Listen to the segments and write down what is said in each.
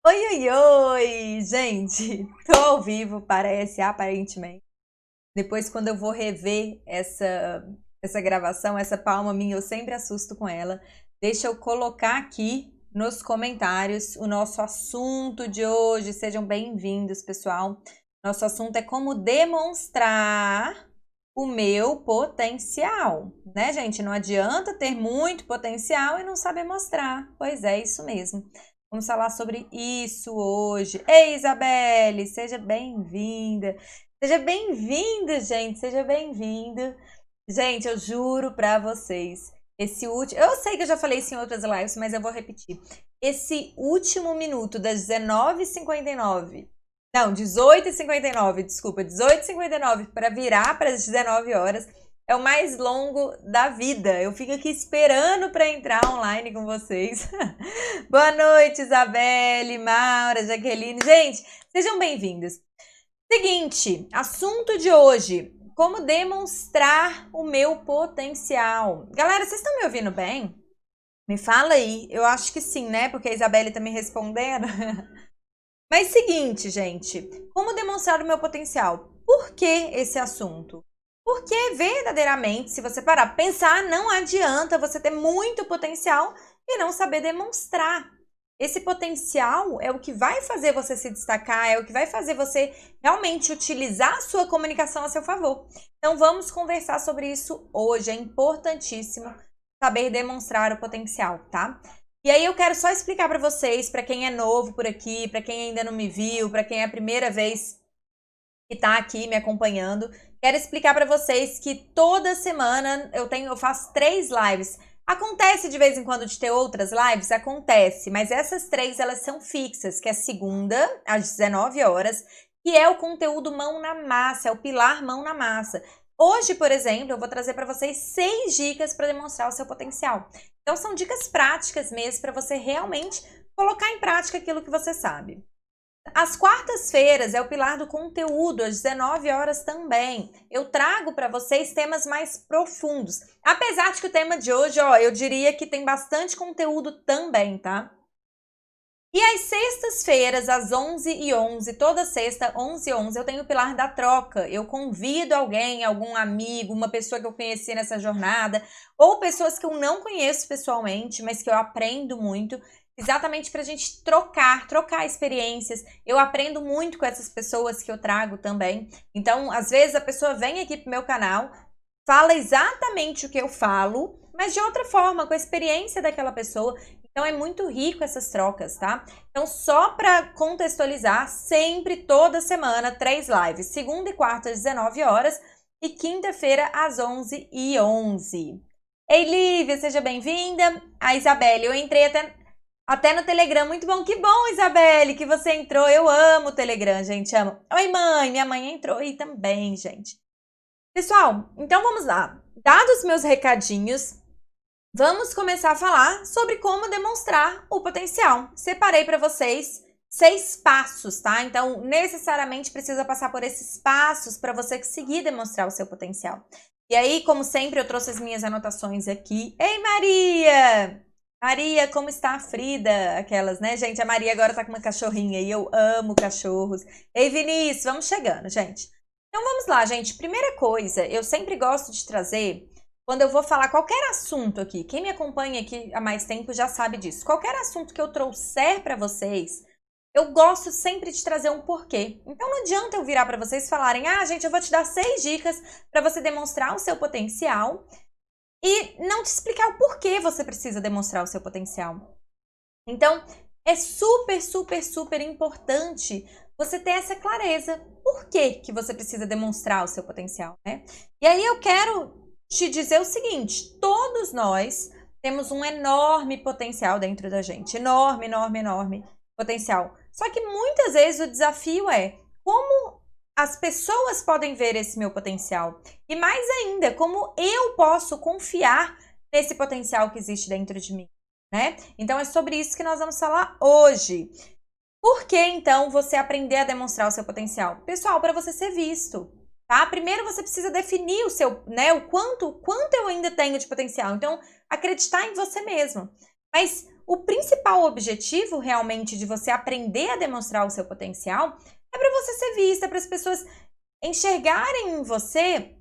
Oi, oi, oi! Gente, tô ao vivo, parece, aparentemente. Depois, quando eu vou rever essa gravação, essa palma minha, eu sempre assusto com ela. Deixa eu colocar aqui nos comentários o nosso assunto de hoje. Sejam bem-vindos, pessoal. Nosso assunto é como demonstrar o meu potencial, né, gente? Não adianta ter muito potencial e não saber mostrar. Pois é, isso mesmo. Vamos falar sobre isso hoje. Ei, Isabelle, seja bem-vinda. Seja bem-vindo, gente. Seja bem-vindo. Gente, eu juro pra vocês, esse último, eu sei que eu já falei isso em outras lives, mas eu vou repetir. Esse último minuto das 19h59, não, 18h59, desculpa, 18h59 para virar para as 19 horas é o mais longo da vida. Eu fico aqui esperando para entrar online com vocês. Boa noite, Isabelle, Maura, Jaqueline. Gente, sejam bem-vindos. Seguinte, assunto de hoje: como demonstrar o meu potencial. Galera, vocês estão me ouvindo bem? Me fala aí. Eu acho que sim, né? Porque a Isabelle tá me respondendo. Mas seguinte, gente, como demonstrar o meu potencial? Por que esse assunto? Porque verdadeiramente, se você parar para pensar, não adianta você ter muito potencial e não saber demonstrar. Esse potencial é o que vai fazer você se destacar, é o que vai fazer você realmente utilizar a sua comunicação a seu favor. Então vamos conversar sobre isso hoje. É importantíssimo saber demonstrar o potencial, tá? E aí eu quero só explicar para vocês, para quem é novo por aqui, para quem ainda não me viu, para quem é a primeira vez que tá aqui me acompanhando, quero explicar para vocês que toda semana eu faço 3 lives. Acontece de vez em quando de ter outras lives? Acontece, mas essas 3 elas são fixas, que é segunda, às 19 horas, que é o conteúdo mão na massa, é o pilar mão na massa. Hoje, por exemplo, eu vou trazer para vocês 6 dicas para demonstrar o seu potencial. Então, são dicas práticas mesmo para você realmente colocar em prática aquilo que você sabe. Às quartas-feiras é o pilar do conteúdo, às 19 horas também. Eu trago para vocês temas mais profundos. Apesar de que o tema de hoje, ó, eu diria que tem bastante conteúdo também, tá? E às sextas-feiras, às 11h11, toda sexta, 11h11, eu tenho o pilar da troca. Eu convido alguém, algum amigo, uma pessoa que eu conheci nessa jornada, ou pessoas que eu não conheço pessoalmente, mas que eu aprendo muito, exatamente para a gente trocar experiências. Eu aprendo muito com essas pessoas que eu trago também. Então, às vezes a pessoa vem aqui pro meu canal, fala exatamente o que eu falo, mas de outra forma, com a experiência daquela pessoa. Então é muito rico essas trocas, tá? Então só para contextualizar, sempre toda semana 3 lives, segunda e quarta às 19 horas e quinta-feira às 11h11. Ei, Lívia, seja bem-vinda. A Isabelle, eu entrei até no Telegram, muito bom. Que bom, Isabelle, que você entrou. Eu amo o Telegram, gente, amo. Oi, mãe, minha mãe entrou aí também, gente. Pessoal, então vamos lá. Dados meus recadinhos, vamos começar a falar sobre como demonstrar o potencial. Separei para vocês 6 passos, tá? Então, necessariamente precisa passar por esses passos para você conseguir demonstrar o seu potencial. E aí, como sempre, eu trouxe as minhas anotações aqui. Ei, Maria! Maria, como está a Frida? Aquelas, né, gente? A Maria agora tá com uma cachorrinha e eu amo cachorros. Ei, Vinícius, vamos chegando, gente. Então, vamos lá, gente. Primeira coisa, eu sempre gosto de trazer, quando eu vou falar qualquer assunto aqui, quem me acompanha aqui há mais tempo já sabe disso. Qualquer assunto que eu trouxer para vocês, eu gosto sempre de trazer um porquê. Então não adianta eu virar para vocês falarem: "Ah, gente, eu vou te dar 6 dicas para você demonstrar o seu potencial", e não te explicar o porquê você precisa demonstrar o seu potencial. Então, é super, super, super importante você ter essa clareza. Por que você precisa demonstrar o seu potencial, né? E aí eu quero te dizer o seguinte: todos nós temos um enorme potencial dentro da gente. Enorme, enorme, enorme potencial. Só que muitas vezes o desafio é como as pessoas podem ver esse meu potencial. E mais ainda, como eu posso confiar nesse potencial que existe dentro de mim, né? Então é sobre isso que nós vamos falar hoje. Por que então você aprender a demonstrar o seu potencial? Pessoal, para você ser visto, tá? Primeiro você precisa definir o seu, o quanto eu ainda tenho de potencial. Então, acreditar em você mesmo. Mas o principal objetivo realmente de você aprender a demonstrar o seu potencial é para você ser vista, para as pessoas enxergarem em você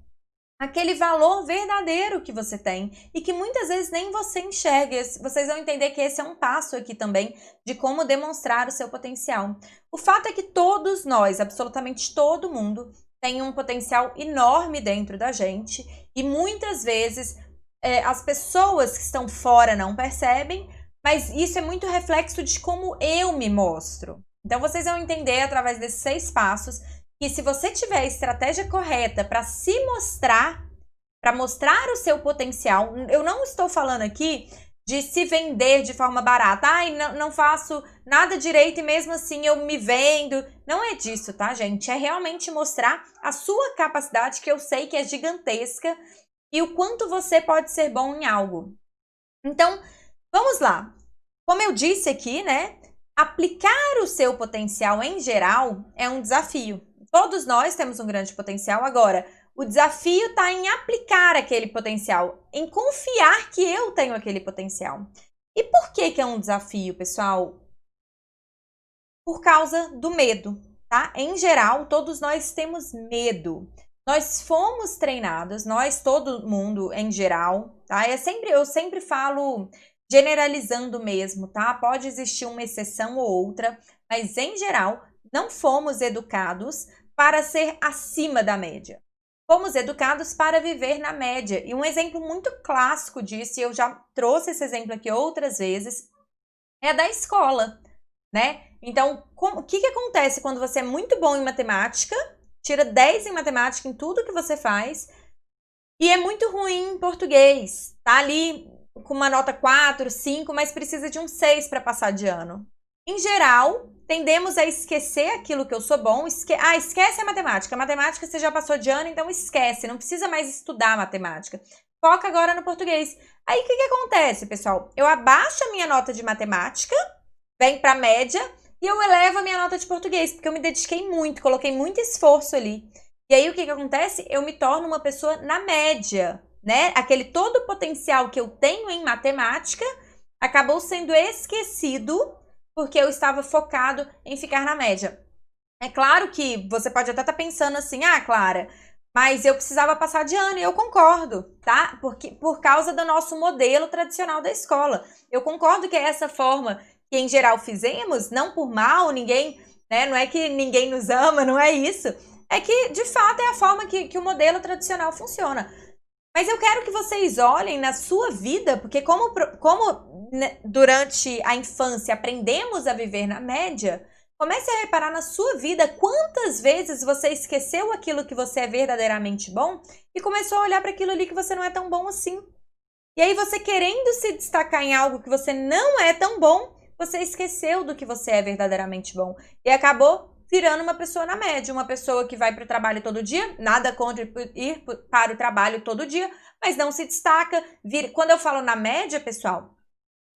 aquele valor verdadeiro que você tem e que muitas vezes nem você enxerga. Vocês vão entender que esse é um passo aqui também de como demonstrar o seu potencial. O fato é que todos nós, absolutamente todo mundo, tem um potencial enorme dentro da gente e muitas vezes as pessoas que estão fora não percebem, mas isso é muito reflexo de como eu me mostro. Então vocês vão entender através desses 6 passos que se você tiver a estratégia correta para se mostrar, para mostrar o seu potencial, eu não estou falando aqui de se vender de forma barata. Ai, não faço nada direito e mesmo assim eu me vendo. Não é disso, tá, gente? É realmente mostrar a sua capacidade, que eu sei que é gigantesca, e o quanto você pode ser bom em algo. Então, vamos lá. Como eu disse aqui, né? Aplicar o seu potencial em geral é um desafio. Todos nós temos um grande potencial. Agora, o desafio está em aplicar aquele potencial, em confiar que eu tenho aquele potencial. E por que é um desafio, pessoal? Por causa do medo, tá? Em geral, todos nós temos medo. Nós fomos treinados, todo mundo em geral, tá? Eu sempre falo generalizando mesmo, tá? Pode existir uma exceção ou outra, mas em geral, não fomos educados para ser acima da média. Fomos educados para viver na média. E um exemplo muito clássico disso, e eu já trouxe esse exemplo aqui outras vezes, é da escola, né? Então, o que acontece quando você é muito bom em matemática, tira 10 em matemática em tudo que você faz, e é muito ruim em português, tá ali com uma nota 4, 5, mas precisa de um 6 para passar de ano. Em geral, tendemos a esquecer aquilo que eu sou bom. Esquece a matemática. A matemática você já passou de ano, então esquece. Não precisa mais estudar matemática. Foca agora no português. Aí, o que acontece, pessoal? Eu abaixo a minha nota de matemática, vem para a média, e eu elevo a minha nota de português, porque eu me dediquei muito, coloquei muito esforço ali. E aí, o que acontece? Eu me torno uma pessoa na média, né? Aquele todo o potencial que eu tenho em matemática acabou sendo esquecido porque eu estava focado em ficar na média. É claro que você pode até estar pensando assim, Clara, mas eu precisava passar de ano, e eu concordo, tá? Por causa do nosso modelo tradicional da escola. Eu concordo que é essa forma que, em geral, fizemos, não por mal, ninguém, né? Não é que ninguém nos ama, não é isso. É que, de fato, é a forma que o modelo tradicional funciona. Mas eu quero que vocês olhem na sua vida, porque como durante a infância aprendemos a viver na média, comece a reparar na sua vida quantas vezes você esqueceu aquilo que você é verdadeiramente bom e começou a olhar para aquilo ali que você não é tão bom assim. E aí você querendo se destacar em algo que você não é tão bom, você esqueceu do que você é verdadeiramente bom e acabou virando uma pessoa na média, uma pessoa que vai para o trabalho todo dia, nada contra ir para o trabalho todo dia, mas não se destaca. Quando eu falo na média, pessoal,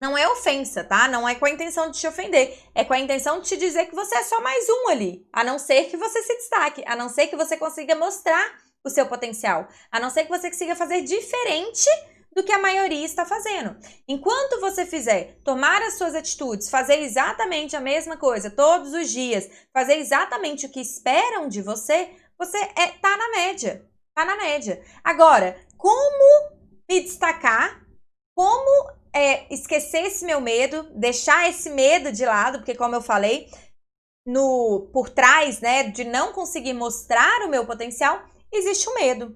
não é ofensa, tá? Não é com a intenção de te ofender, é com a intenção de te dizer que você é só mais um ali, a não ser que você se destaque, a não ser que você consiga mostrar o seu potencial, a não ser que você consiga fazer diferente do que a maioria está fazendo. Enquanto você tomar as suas atitudes, fazer exatamente a mesma coisa todos os dias, fazer exatamente o que esperam de você, você tá na média. Tá na média. Agora, como me destacar? Como esquecer esse meu medo, deixar esse medo de lado, porque como eu falei, por trás, né, de não conseguir mostrar o meu potencial, existe o medo.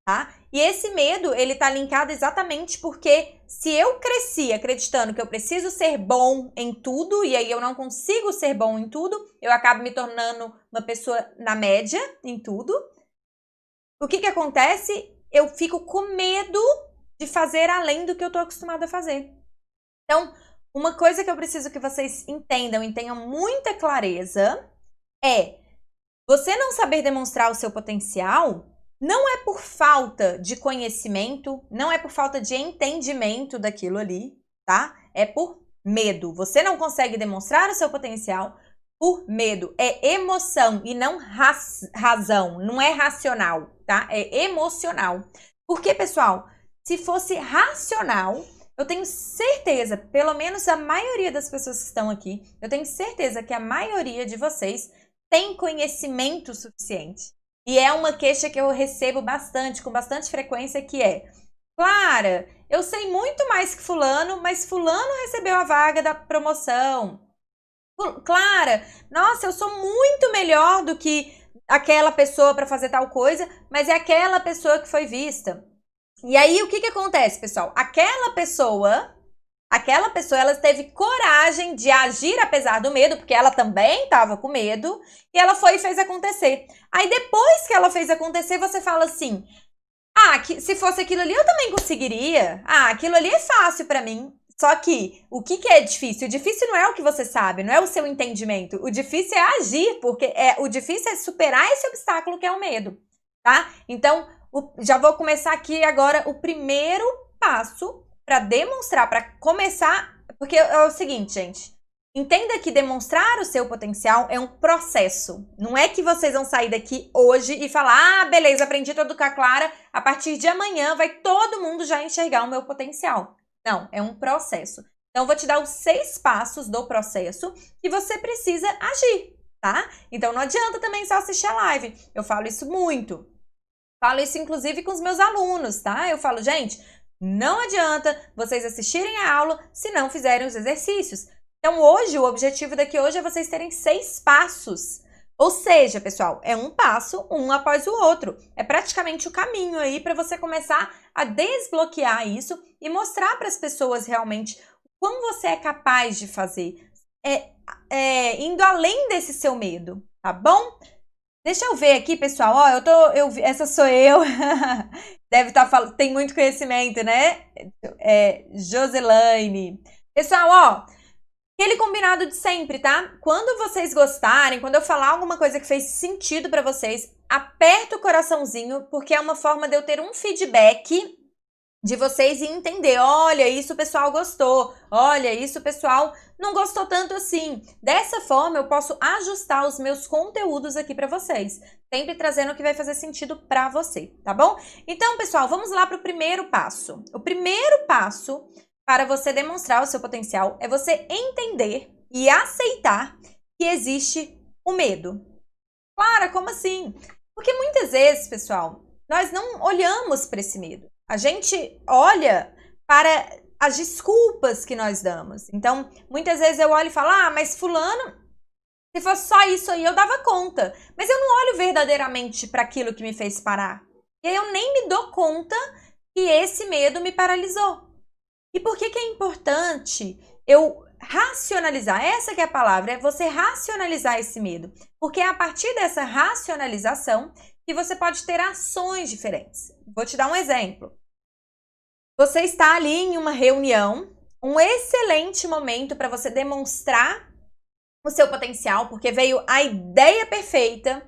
Tá? E esse medo, ele tá linkado exatamente porque se eu cresci acreditando que eu preciso ser bom em tudo e aí eu não consigo ser bom em tudo, eu acabo me tornando uma pessoa na média em tudo. O que acontece? Eu fico com medo de fazer além do que eu tô acostumada a fazer. Então, uma coisa que eu preciso que vocês entendam e tenham muita clareza é você não saber demonstrar o seu potencial. Não é por falta de conhecimento, não é por falta de entendimento daquilo ali, tá? É por medo. Você não consegue demonstrar o seu potencial por medo. É emoção e não razão, não é racional, tá? É emocional. Porque, pessoal, se fosse racional, eu tenho certeza, pelo menos a maioria das pessoas que estão aqui, eu tenho certeza que a maioria de vocês tem conhecimento suficiente. E é uma queixa que eu recebo bastante, com bastante frequência, que é: Clara, eu sei muito mais que fulano, mas fulano recebeu a vaga da promoção. Clara, nossa, eu sou muito melhor do que aquela pessoa para fazer tal coisa, mas é aquela pessoa que foi vista. E aí, o que acontece, pessoal? Aquela pessoa, ela teve coragem de agir apesar do medo, porque ela também estava com medo, e ela foi e fez acontecer. Aí, depois que ela fez acontecer, você fala assim: se fosse aquilo ali, eu também conseguiria. Aquilo ali é fácil para mim. Só que, o que é difícil? O difícil não é o que você sabe, não é o seu entendimento. O difícil é agir, porque o difícil é superar esse obstáculo que é o medo, tá? Então, já vou começar aqui agora o primeiro passo para demonstrar, para começar, porque é o seguinte, gente. Entenda que demonstrar o seu potencial é um processo. Não é que vocês vão sair daqui hoje e falar: beleza, aprendi tudo com a Clara, a partir de amanhã vai todo mundo já enxergar o meu potencial. Não, é um processo. Então, eu vou te dar os 6 passos do processo que você precisa agir, tá? Então, não adianta também só assistir a live. Eu falo isso muito. Falo isso, inclusive, com os meus alunos, tá? Eu falo: gente, não adianta vocês assistirem a aula se não fizerem os exercícios. Então, hoje, o objetivo daqui hoje é vocês terem 6 passos. Ou seja, pessoal, é um passo, um após o outro. É praticamente o caminho aí para você começar a desbloquear isso e mostrar para as pessoas realmente o quão você é capaz de fazer. Indo além desse seu medo, tá bom? Deixa eu ver aqui, pessoal. Ó, essa sou eu. Deve estar falando, tem muito conhecimento, né? Joselaine. Pessoal, ó, aquele combinado de sempre, tá? Quando vocês gostarem, quando eu falar alguma coisa que fez sentido pra vocês, aperta o coraçãozinho, porque é uma forma de eu ter um feedback de vocês e entender: olha, isso o pessoal gostou, olha, isso o pessoal não gostou tanto assim. Dessa forma, eu posso ajustar os meus conteúdos aqui pra vocês, sempre trazendo o que vai fazer sentido pra você, tá bom? Então, pessoal, vamos lá pro primeiro passo. O primeiro passo para você demonstrar o seu potencial é você entender e aceitar que existe o medo. Clara, como assim? Porque muitas vezes, pessoal, nós não olhamos para esse medo. A gente olha para as desculpas que nós damos. Então, muitas vezes eu olho e falo: mas fulano, se fosse só isso aí, eu dava conta. Mas eu não olho verdadeiramente para aquilo que me fez parar. E aí eu nem me dou conta que esse medo me paralisou. E por que é importante eu racionalizar? Essa que é a palavra, é você racionalizar esse medo. Porque é a partir dessa racionalização que você pode ter ações diferentes. Vou te dar um exemplo. Você está ali em uma reunião, um excelente momento para você demonstrar o seu potencial, porque veio a ideia perfeita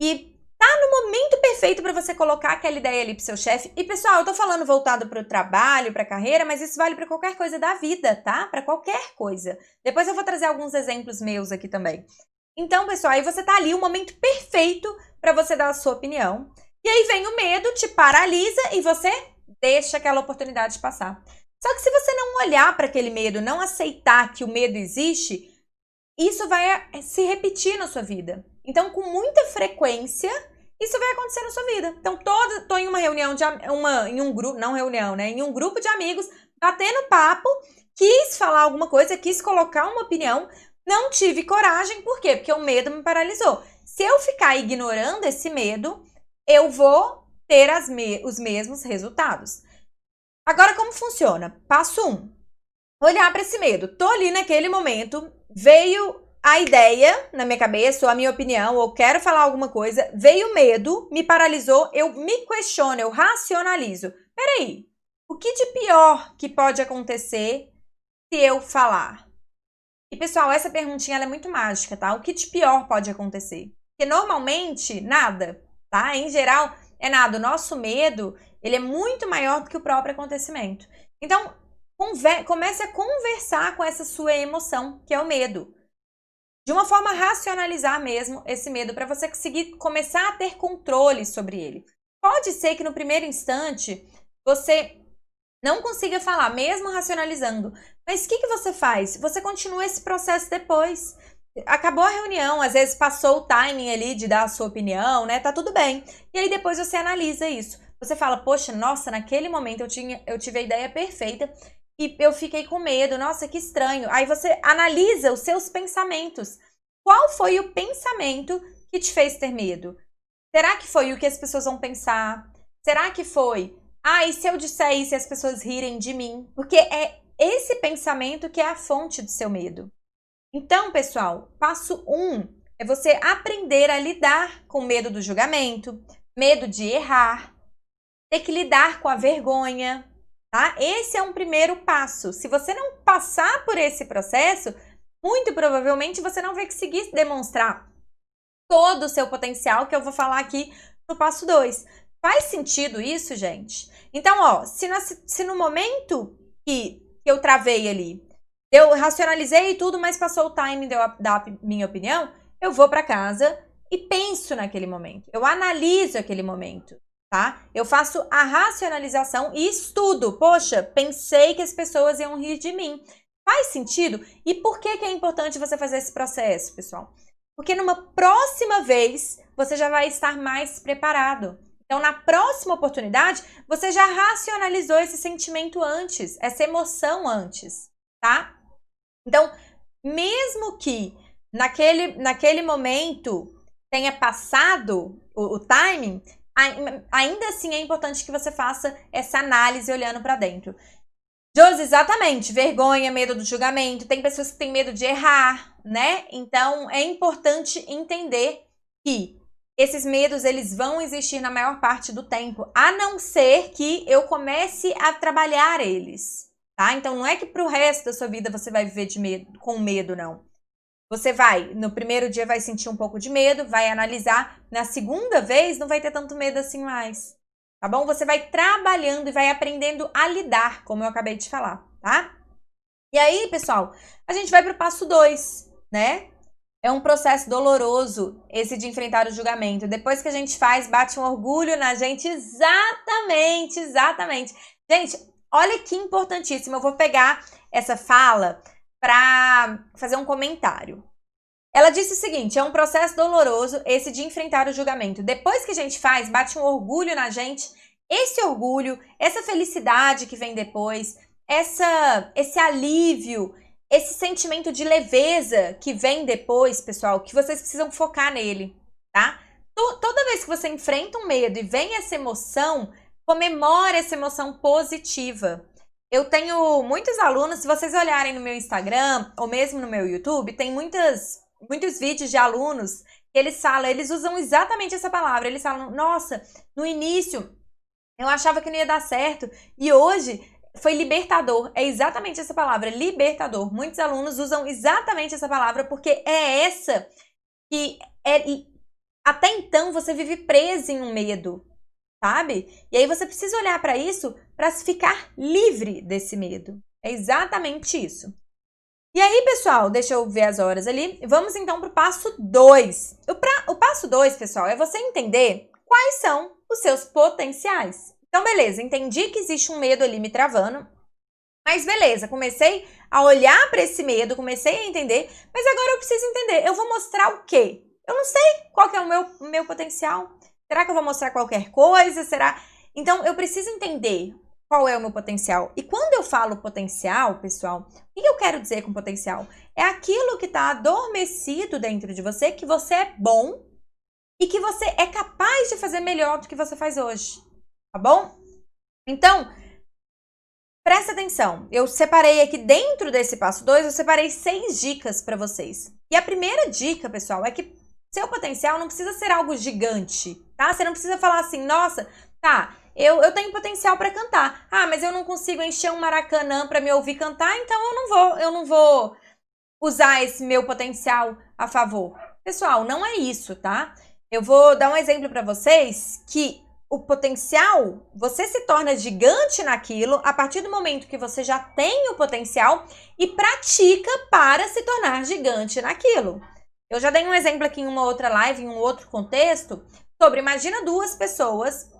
e tá no momento perfeito para você colocar aquela ideia ali pro seu chefe. E, pessoal, eu tô falando voltado pro trabalho, pra carreira, mas isso vale para qualquer coisa da vida, tá? Para qualquer coisa. Depois eu vou trazer alguns exemplos meus aqui também. Então, pessoal, aí você tá ali, o momento perfeito para você dar a sua opinião. E aí vem o medo, te paralisa e você deixa aquela oportunidade passar. Só que se você não olhar para aquele medo, não aceitar que o medo existe, isso vai se repetir na sua vida. Então, com muita frequência, isso vai acontecer na sua vida. Então, tô em uma reunião, em um grupo, não reunião, né? Em um grupo de amigos, batendo papo, quis falar alguma coisa, quis colocar uma opinião, não tive coragem. Por quê? Porque o medo me paralisou. Se eu ficar ignorando esse medo, eu vou ter os mesmos resultados. Agora, como funciona? Passo 1. Olhar para esse medo. Tô ali naquele momento, veio a ideia na minha cabeça, ou a minha opinião, ou quero falar alguma coisa, veio o medo, me paralisou, eu me questiono, eu racionalizo. Peraí, o que de pior que pode acontecer se eu falar? E, pessoal, essa perguntinha ela é muito mágica, tá? O que de pior pode acontecer? Porque normalmente, nada, tá? Em geral, é nada. O nosso medo, ele é muito maior do que o próprio acontecimento. Então, comece a conversar com essa sua emoção, que é o medo. De uma forma a racionalizar mesmo esse medo, para você conseguir começar a ter controle sobre ele. Pode ser que no primeiro instante você não consiga falar, mesmo racionalizando. Mas o que você faz? Você continua esse processo depois. Acabou a reunião, às vezes passou o timing ali de dar a sua opinião, né? Tá tudo bem. E aí depois você analisa isso. Você fala, poxa, nossa, naquele momento eu tive a ideia perfeita e eu fiquei com medo, nossa, que estranho. Aí você analisa os seus pensamentos. Qual foi o pensamento que te fez ter medo? Será que foi o que as pessoas vão pensar? Será que foi, e se eu disser isso e as pessoas rirem de mim? Porque é esse pensamento que é a fonte do seu medo. Então, pessoal, passo 1 é você aprender a lidar com medo do julgamento, medo de errar, ter que lidar com a vergonha, tá? Esse é um primeiro passo. Se você não passar por esse processo, muito provavelmente você não vai conseguir demonstrar todo o seu potencial, que eu vou falar aqui no passo 2. Faz sentido isso, gente? Então, ó, se no momento que eu travei ali, eu racionalizei tudo, mas passou o time de eu dar minha opinião, eu vou para casa e penso naquele momento. Eu analiso aquele momento, tá? Eu faço a racionalização e estudo. Poxa, pensei que as pessoas iam rir de mim. Faz sentido? E por que é importante você fazer esse processo, pessoal? Porque numa próxima vez, você já vai estar mais preparado. Então, na próxima oportunidade, você já racionalizou esse sentimento antes, essa emoção antes, tá? Então, mesmo que naquele momento tenha passado o timing, ainda assim é importante que você faça essa análise olhando para dentro. Josi, exatamente, vergonha, medo do julgamento, tem pessoas que têm medo de errar, né? Então, é importante entender que esses medos, eles vão existir na maior parte do tempo, a não ser que eu comece a trabalhar eles, tá? Então, não é que pro resto da sua vida você vai viver com medo, não. Você no primeiro dia vai sentir um pouco de medo, vai analisar, na segunda vez não vai ter tanto medo assim mais, tá bom? Você vai trabalhando e vai aprendendo a lidar, como eu acabei de falar, tá? E aí, pessoal, a gente vai pro passo 2, né? É um processo doloroso, esse de enfrentar o julgamento. Depois que a gente faz, bate um orgulho na gente. Exatamente, exatamente. Gente, olha que importantíssimo. Eu vou pegar essa fala para fazer um comentário. Ela disse o seguinte, é um processo doloroso esse de enfrentar o julgamento. Depois que a gente faz, bate um orgulho na gente. Esse orgulho, essa felicidade que vem depois, esse alívio, esse sentimento de leveza que vem depois, pessoal, que vocês precisam focar nele, tá? Toda vez que você enfrenta um medo e vem essa emoção, comemore essa emoção positiva. Eu tenho muitos alunos, se vocês olharem no meu Instagram ou mesmo no meu YouTube, tem muitos vídeos de alunos que eles usam exatamente essa palavra. Eles falam, nossa, no início eu achava que não ia dar certo e hoje foi libertador. É exatamente essa palavra, libertador. Muitos alunos usam exatamente essa palavra porque é essa que até então você vive preso em um medo, sabe? E aí você precisa olhar para isso para ficar livre desse medo. É exatamente isso. E aí, pessoal, deixa eu ver as horas ali. Vamos então para o passo 2. O passo 2, pessoal, é você entender quais são os seus potenciais. Então, beleza, entendi que existe um medo ali me travando, mas beleza, comecei a olhar para esse medo, comecei a entender, mas agora eu preciso entender, eu vou mostrar o quê? Eu não sei qual que é o meu potencial. Será que eu vou mostrar qualquer coisa? Será? Então, eu preciso entender qual é o meu potencial. E quando eu falo potencial, pessoal, o que eu quero dizer com potencial? É aquilo que está adormecido dentro de você, que você é bom e que você é capaz de fazer melhor do que você faz hoje. Tá bom? Então, presta atenção. Eu separei aqui dentro desse passo 2, eu separei 6 dicas para vocês. E a primeira dica, pessoal, é que seu potencial não precisa ser algo gigante, tá? Você não precisa falar assim, nossa, tá, eu tenho potencial para cantar. Mas eu não consigo encher um Maracanã para me ouvir cantar, então eu não vou usar esse meu potencial a favor. Pessoal, não é isso, tá? Eu vou dar um exemplo para vocês que o potencial, você se torna gigante naquilo a partir do momento que você já tem o potencial e pratica para se tornar gigante naquilo. Eu já dei um exemplo aqui em uma outra live, em um outro contexto, sobre, imagina duas pessoas,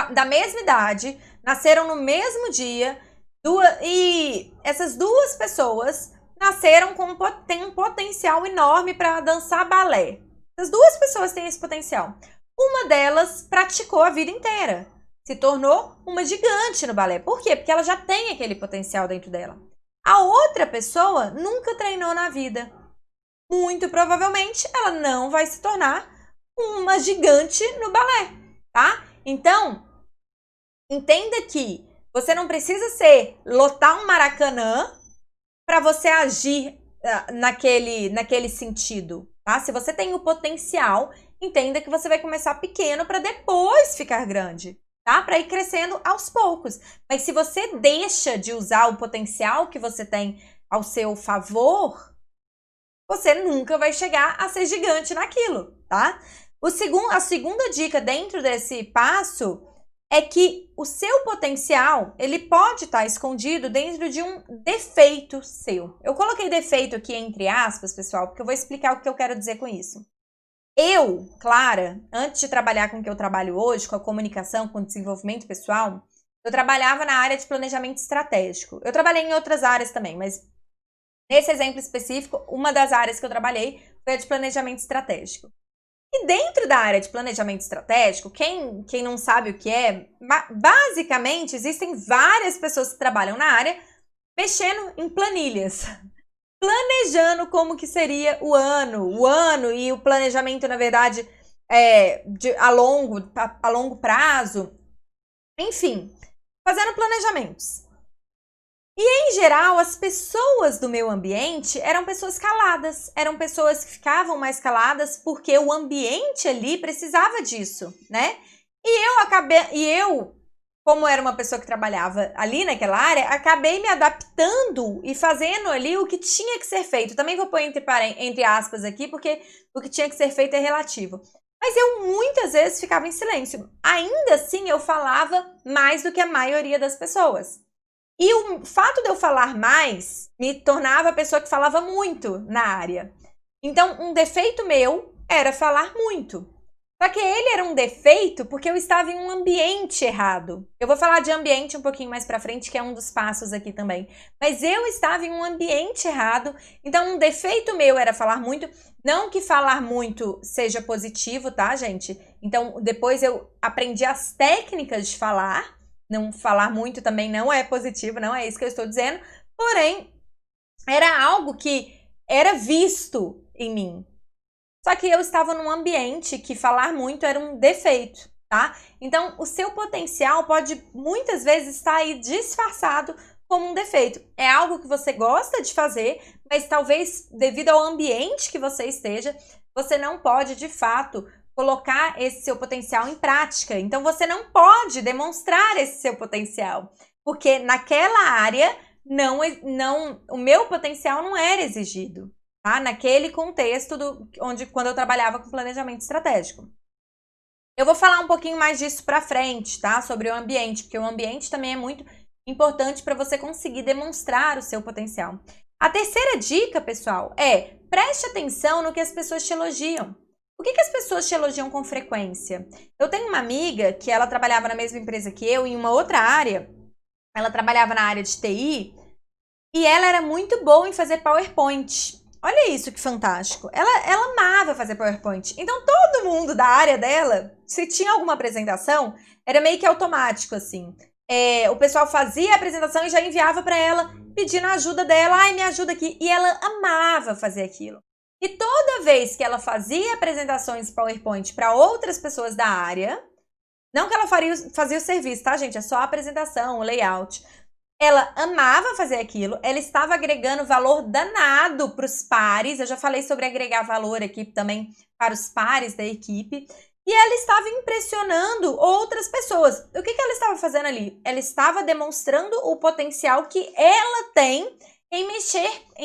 da mesma idade, nasceram no mesmo dia, e essas duas pessoas nasceram têm um potencial enorme para dançar balé. As duas pessoas têm esse potencial. Uma delas praticou a vida inteira, se tornou uma gigante no balé. Por quê? Porque ela já tem aquele potencial dentro dela. A outra pessoa nunca treinou na vida. Muito provavelmente ela não vai se tornar uma gigante no balé, tá? Então, entenda que você não precisa lotar um Maracanã para você agir naquele sentido, tá? Se você tem o potencial, entenda que você vai começar pequeno para depois ficar grande, tá? Para ir crescendo aos poucos. Mas se você deixa de usar o potencial que você tem ao seu favor, você nunca vai chegar a ser gigante naquilo, tá? A segunda dica dentro desse passo é que o seu potencial, ele pode estar escondido dentro de um defeito seu. Eu coloquei defeito aqui entre aspas, pessoal, porque eu vou explicar o que eu quero dizer com isso. Eu, Clara, antes de trabalhar com o que eu trabalho hoje, com a comunicação, com o desenvolvimento pessoal, eu trabalhava na área de planejamento estratégico. Eu trabalhei em outras áreas também, mas nesse exemplo específico, uma das áreas que eu trabalhei foi a de planejamento estratégico. E dentro da área de planejamento estratégico, quem não sabe o que é, basicamente existem várias pessoas que trabalham na área mexendo em planilhas, planejando como que seria o ano e o planejamento, na verdade, a longo prazo, enfim, fazendo planejamentos. E, em geral, as pessoas do meu ambiente eram pessoas caladas, eram pessoas que ficavam mais caladas porque o ambiente ali precisava disso, né? E eu, como era uma pessoa que trabalhava ali naquela área, acabei me adaptando e fazendo ali o que tinha que ser feito. Também vou pôr entre aspas aqui, porque o que tinha que ser feito é relativo. Mas eu muitas vezes ficava em silêncio. Ainda assim, eu falava mais do que a maioria das pessoas. E o fato de eu falar mais me tornava a pessoa que falava muito na área. Então, um defeito meu era falar muito. Só que ele era um defeito porque eu estava em um ambiente errado. Eu vou falar de ambiente um pouquinho mais pra frente, que é um dos passos aqui também. Mas eu estava em um ambiente errado, então um defeito meu era falar muito. Não que falar muito seja positivo, tá, gente? Então, depois eu aprendi as técnicas de falar. Não falar muito também não é positivo, não é isso que eu estou dizendo. Porém, era algo que era visto em mim. Só que eu estava num ambiente que falar muito era um defeito, tá? Então, o seu potencial pode muitas vezes estar aí disfarçado como um defeito. É algo que você gosta de fazer, mas talvez devido ao ambiente que você esteja, você não pode, de fato, colocar esse seu potencial em prática. Então, você não pode demonstrar esse seu potencial, porque naquela área o meu potencial não era exigido, tá? Naquele contexto quando eu trabalhava com planejamento estratégico. Eu vou falar um pouquinho mais disso pra frente, tá? Sobre o ambiente, porque o ambiente também é muito importante para você conseguir demonstrar o seu potencial. A terceira dica, pessoal, preste atenção no que as pessoas te elogiam. O que as pessoas te elogiam com frequência? Eu tenho uma amiga que ela trabalhava na mesma empresa que eu, em uma outra área. Ela trabalhava na área de TI e ela era muito boa em fazer PowerPoint. Olha isso que fantástico. Ela amava fazer PowerPoint. Então, todo mundo da área dela, se tinha alguma apresentação, era meio que automático, assim. O pessoal fazia a apresentação e já enviava para ela, pedindo a ajuda dela. Ai, me ajuda aqui. E ela amava fazer aquilo. E toda vez que ela fazia apresentações PowerPoint para outras pessoas da área, não que ela fazia o serviço, tá, gente? É só a apresentação, o layout. Ela amava fazer aquilo, ela estava agregando valor danado para os pares. Eu já falei sobre agregar valor aqui também para os pares da equipe. E ela estava impressionando outras pessoas. O que ela estava fazendo ali? Ela estava demonstrando o potencial que ela tem em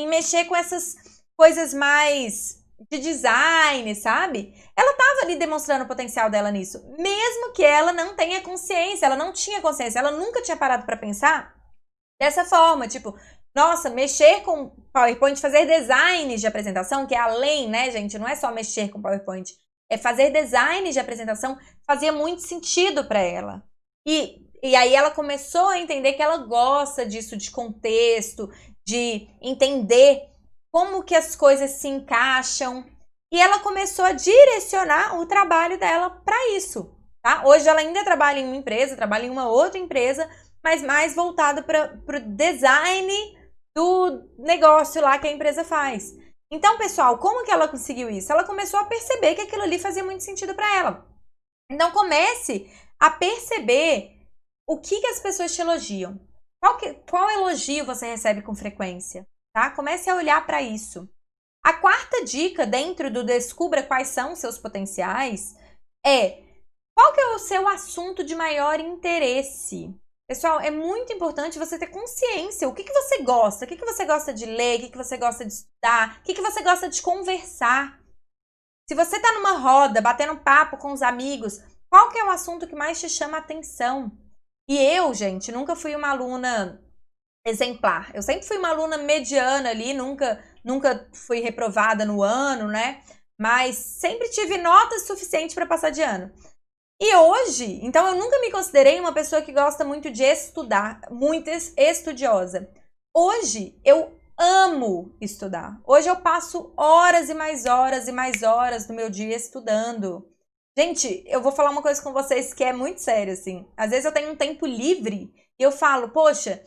mexer com essas coisas mais de design, sabe? Ela estava ali demonstrando o potencial dela nisso, mesmo que ela não tenha consciência, ela não tinha consciência, ela nunca tinha parado para pensar dessa forma, tipo, nossa, mexer com PowerPoint, fazer designs de apresentação, que é além, né, gente, não é só mexer com PowerPoint, é fazer designs de apresentação, fazia muito sentido para ela. E aí ela começou a entender que ela gosta disso, de contexto, de entender como que as coisas se encaixam. E ela começou a direcionar o trabalho dela para isso, tá? Hoje ela ainda trabalha em uma empresa, trabalha em uma outra empresa, mas mais voltada para o design do negócio lá que a empresa faz. Então, pessoal, como que ela conseguiu isso? Ela começou a perceber que aquilo ali fazia muito sentido para ela. Então, comece a perceber o que as pessoas te elogiam. Qual elogio você recebe com frequência, tá? Comece a olhar para isso. A quarta dica dentro do descubra quais são os seus potenciais é qual que é o seu assunto de maior interesse. Pessoal, é muito importante você ter consciência. O que você gosta? O que você gosta de ler? O que você gosta de estudar? O que você gosta de conversar? Se você está numa roda, batendo papo com os amigos, qual que é o assunto que mais te chama a atenção? E eu, gente, nunca fui uma aluna exemplar. Eu sempre fui uma aluna mediana ali, nunca fui reprovada no ano, né? Mas sempre tive nota suficiente para passar de ano. E hoje, então eu nunca me considerei uma pessoa que gosta muito de estudar, muito estudiosa. Hoje eu amo estudar. Hoje eu passo horas e mais horas e mais horas do meu dia estudando. Gente, eu vou falar uma coisa com vocês que é muito sério, assim. Às vezes eu tenho um tempo livre e eu falo, poxa,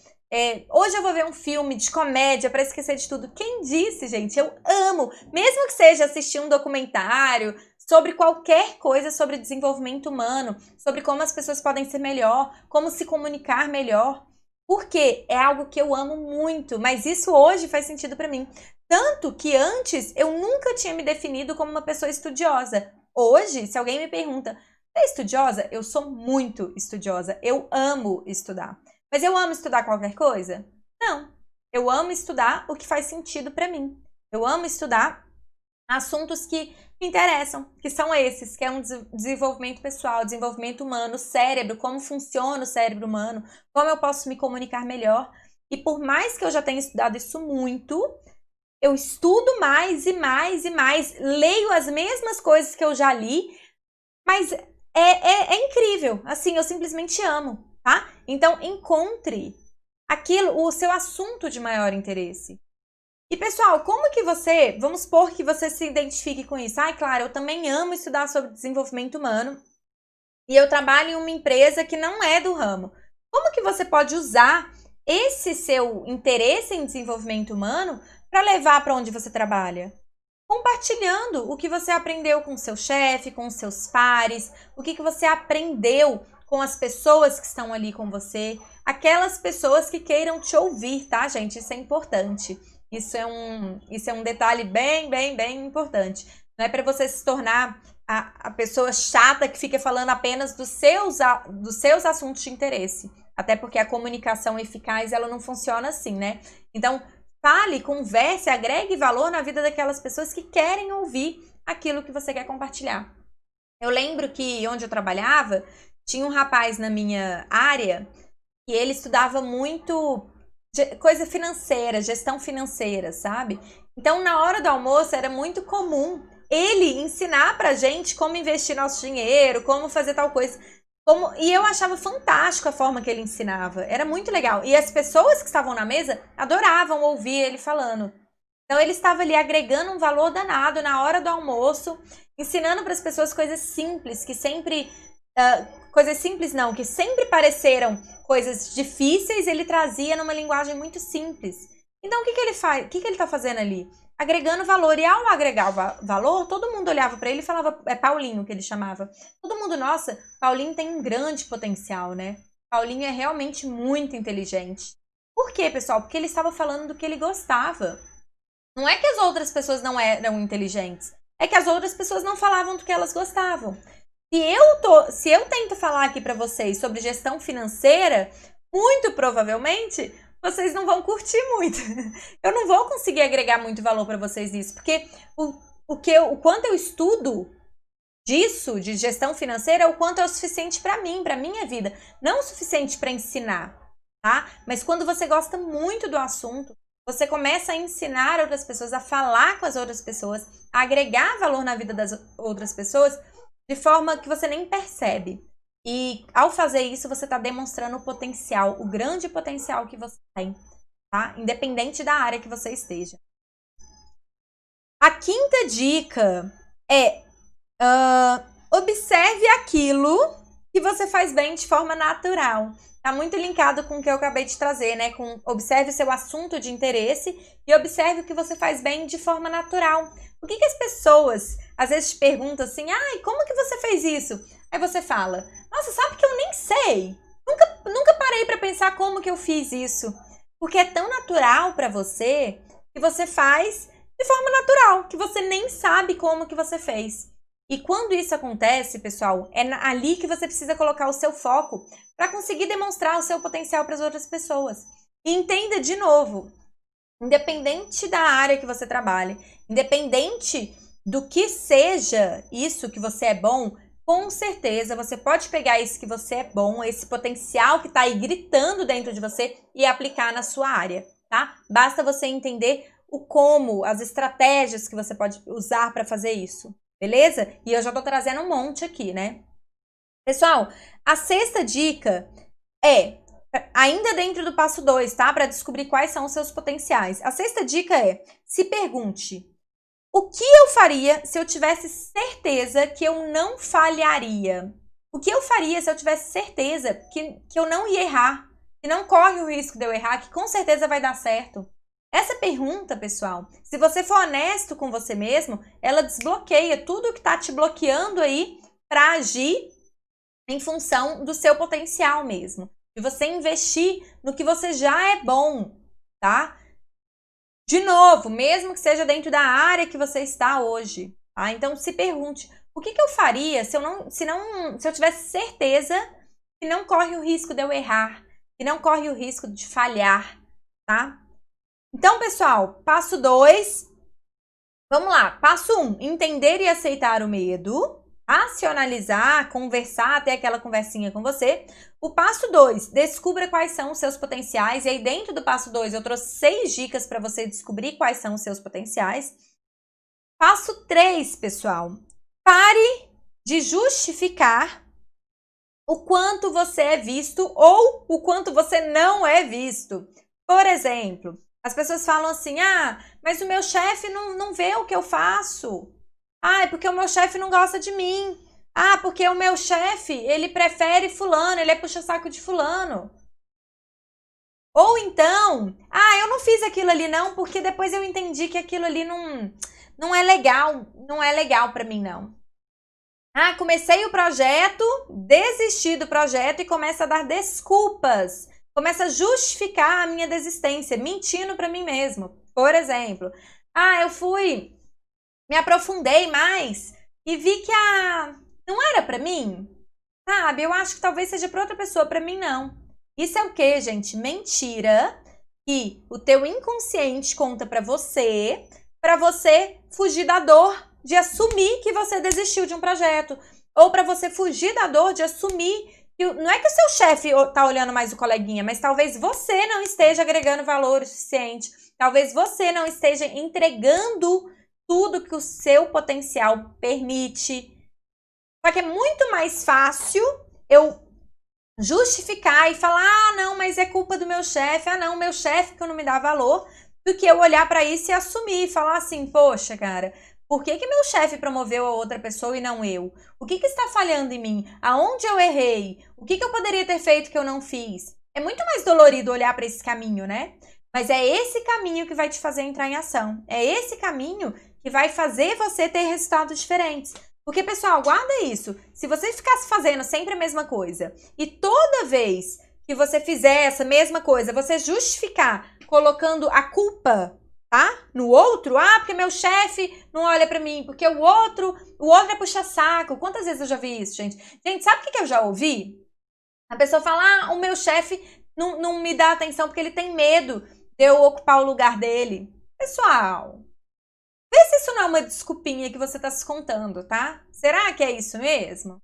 hoje eu vou ver um filme de comédia para esquecer de tudo. Quem disse, gente? Eu amo. Mesmo que seja assistir um documentário sobre qualquer coisa sobre desenvolvimento humano, sobre como as pessoas podem ser melhor, como se comunicar melhor. Porque é algo que eu amo muito, mas isso hoje faz sentido para mim. Tanto que antes eu nunca tinha me definido como uma pessoa estudiosa. Hoje, se alguém me pergunta, você é estudiosa? Eu sou muito estudiosa. Eu amo estudar. Mas eu amo estudar qualquer coisa? Não. Eu amo estudar o que faz sentido para mim. Eu amo estudar assuntos que me interessam, que são esses, que é um desenvolvimento pessoal, desenvolvimento humano, cérebro, como funciona o cérebro humano, como eu posso me comunicar melhor. E por mais que eu já tenha estudado isso muito, eu estudo mais e mais e mais, leio as mesmas coisas que eu já li, mas é incrível, assim, eu simplesmente amo, tá? Então, encontre o seu assunto de maior interesse. E, pessoal, como que vamos supor que você se identifique com isso. Claro, eu também amo estudar sobre desenvolvimento humano e eu trabalho em uma empresa que não é do ramo. Como que você pode usar esse seu interesse em desenvolvimento humano para levar para onde você trabalha? Compartilhando o que você aprendeu com o seu chefe, com os seus pares, o que você aprendeu com as pessoas que estão ali com você, aquelas pessoas que queiram te ouvir, tá, gente? Isso é importante. Isso é um detalhe bem, bem, bem importante. Não é para você se tornar a pessoa chata que fica falando apenas dos seus assuntos de interesse. Até porque a comunicação eficaz, ela não funciona assim, né? Então, fale, converse, agregue valor na vida daquelas pessoas que querem ouvir aquilo que você quer compartilhar. Eu lembro que onde eu trabalhava, tinha um rapaz na minha área e ele estudava muito coisa financeira, gestão financeira, sabe? Então, na hora do almoço, era muito comum ele ensinar pra gente como investir nosso dinheiro, como fazer tal coisa. E eu achava fantástico a forma que ele ensinava. Era muito legal. E as pessoas que estavam na mesa adoravam ouvir ele falando. Então, ele estava ali agregando um valor danado na hora do almoço, ensinando para as pessoas coisas simples, que sempre... coisas simples não, que sempre pareceram coisas difíceis, ele trazia numa linguagem muito simples. Então, o que ele faz? O que ele está fazendo ali? Agregando valor. E ao agregar o valor, todo mundo olhava para ele e falava, é Paulinho que ele chamava. Todo mundo, nossa, Paulinho tem um grande potencial, né? Paulinho é realmente muito inteligente. Por quê, pessoal? Porque ele estava falando do que ele gostava. Não é que as outras pessoas não eram inteligentes, é que as outras pessoas não falavam do que elas gostavam. Se eu tento falar aqui para vocês sobre gestão financeira, muito provavelmente vocês não vão curtir muito. Eu não vou conseguir agregar muito valor para vocês nisso, porque o quanto eu estudo disso, de gestão financeira, é o quanto é o suficiente para mim, para minha vida. Não o suficiente para ensinar, tá? Mas quando você gosta muito do assunto, você começa a ensinar outras pessoas, a falar com as outras pessoas, a agregar valor na vida das outras pessoas, de forma que você nem percebe. E ao fazer isso, você está demonstrando o potencial, o grande potencial que você tem, tá? Independente da área que você esteja. A quinta dica é observe aquilo que você faz bem de forma natural. Tá muito linkado com o que eu acabei de trazer, né? Observe o seu assunto de interesse e observe o que você faz bem de forma natural. Por que as pessoas às vezes te perguntam assim, ai, como que você fez isso? Aí você fala, nossa, sabe que eu nem sei. Nunca parei para pensar como que eu fiz isso. Porque é tão natural para você que você faz de forma natural, que você nem sabe como que você fez. E quando isso acontece, pessoal, é ali que você precisa colocar o seu foco para conseguir demonstrar o seu potencial para as outras pessoas. E entenda de novo, independente da área que você trabalhe, independente do que seja isso que você é bom, com certeza você pode pegar isso que você é bom, esse potencial que está aí gritando dentro de você e aplicar na sua área, tá? Basta você entender o como, as estratégias que você pode usar para fazer isso, beleza? E eu já tô trazendo um monte aqui, né? Pessoal, a sexta dica é, ainda dentro do passo 2, tá? Para descobrir quais são os seus potenciais. A sexta dica é, se pergunte, o que eu faria se eu tivesse certeza que eu não falharia? O que eu faria se eu tivesse certeza que eu não ia errar? Que não corre o risco de eu errar, que com certeza vai dar certo? Essa pergunta, pessoal, se você for honesto com você mesmo, ela desbloqueia tudo que tá te bloqueando aí para agir em função do seu potencial mesmo. De você investir no que você já é bom, tá? De novo, mesmo que seja dentro da área que você está hoje, tá? Então se pergunte, o que eu faria se eu tivesse certeza que não corre o risco de eu errar, que não corre o risco de falhar, tá? Então, pessoal, passo 2, vamos lá. Passo 1, entender e aceitar o medo, racionalizar, conversar, ter aquela conversinha com você. O passo 2, descubra quais são os seus potenciais. E aí, dentro do passo 2, eu trouxe 6 dicas para você descobrir quais são os seus potenciais. Passo 3, pessoal, pare de justificar o quanto você é visto ou o quanto você não é visto. Por exemplo, as pessoas falam assim, mas o meu chefe não vê o que eu faço. É porque o meu chefe não gosta de mim. Porque o meu chefe, ele prefere fulano, ele é puxa-saco de fulano. Ou então, eu não fiz aquilo ali não, porque depois eu entendi que aquilo ali não é legal pra mim não. Comecei o projeto, desisti do projeto e começo a dar desculpas. Começa a justificar a minha desistência, mentindo para mim mesmo. Por exemplo, eu me aprofundei mais e vi que não era para mim. Sabe, eu acho que talvez seja para outra pessoa, para mim não. Isso é o quê, gente? Mentira que o teu inconsciente conta para você fugir da dor de assumir que você desistiu de um projeto. Ou para você fugir da dor de assumir não é que o seu chefe tá olhando mais o coleguinha, mas talvez você não esteja agregando valor o suficiente. Talvez você não esteja entregando tudo que o seu potencial permite. Só que é muito mais fácil eu justificar e falar, não, mas é culpa do meu chefe. Não, meu chefe que não me dá valor, do que eu olhar para isso e assumir e falar assim, poxa, cara, por que meu chefe promoveu a outra pessoa e não eu? O que está falhando em mim? Aonde eu errei? O que eu poderia ter feito que eu não fiz? É muito mais dolorido olhar para esse caminho, né? Mas é esse caminho que vai te fazer entrar em ação. É esse caminho que vai fazer você ter resultados diferentes. Porque, pessoal, guarda isso. Se você ficasse fazendo sempre a mesma coisa e toda vez que você fizer essa mesma coisa, você justificar colocando a culpa, tá? No outro, porque meu chefe não olha pra mim, porque o outro é puxa-saco. Quantas vezes eu já vi isso, gente? Gente, sabe o que eu já ouvi? A pessoa fala, o meu chefe não me dá atenção porque ele tem medo de eu ocupar o lugar dele. Pessoal, vê se isso não é uma desculpinha que você tá se contando, tá? Será que é isso mesmo?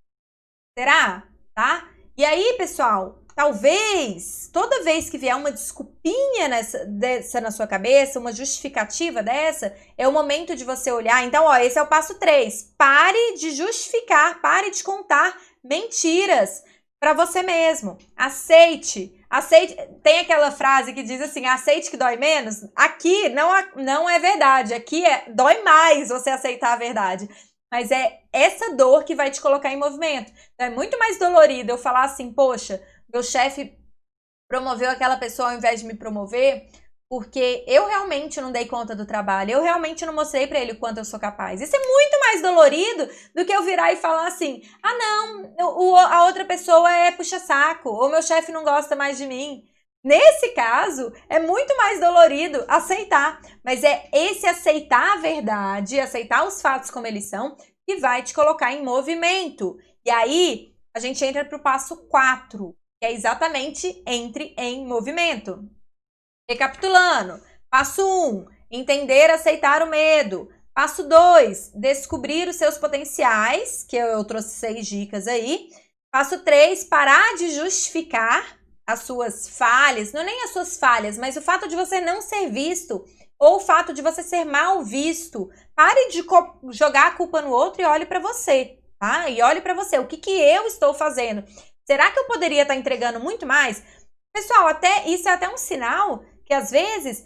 Será? Tá? E aí, pessoal, talvez, toda vez que vier uma desculpinha dessa na sua cabeça, uma justificativa dessa, é o momento de você olhar. Então, esse é o passo 3. Pare de justificar, pare de contar mentiras para você mesmo. Aceite. Tem aquela frase que diz assim, aceite que dói menos. Aqui não é verdade. Aqui dói mais você aceitar a verdade. Mas é essa dor que vai te colocar em movimento. Então, é muito mais dolorido eu falar assim, poxa, meu chefe promoveu aquela pessoa ao invés de me promover, porque eu realmente não dei conta do trabalho, eu realmente não mostrei pra ele o quanto eu sou capaz. Isso é muito mais dolorido do que eu virar e falar assim, ah não, a outra pessoa é puxa-saco, ou meu chefe não gosta mais de mim. Nesse caso, é muito mais dolorido aceitar, mas é esse aceitar a verdade, aceitar os fatos como eles são, que vai te colocar em movimento. E aí, a gente entra pro passo 4, que é exatamente entre em movimento. Recapitulando, passo 1, entender, aceitar o medo. Passo 2, descobrir os seus potenciais, que eu trouxe 6 dicas aí. Passo 3, parar de justificar as suas falhas, não nem as suas falhas, mas o fato de você não ser visto ou o fato de você ser mal visto. Pare de jogar a culpa no outro e olhe para você, tá? E olhe para você, o que eu estou fazendo? Será que eu poderia estar entregando muito mais? Pessoal, isso é até um sinal que às vezes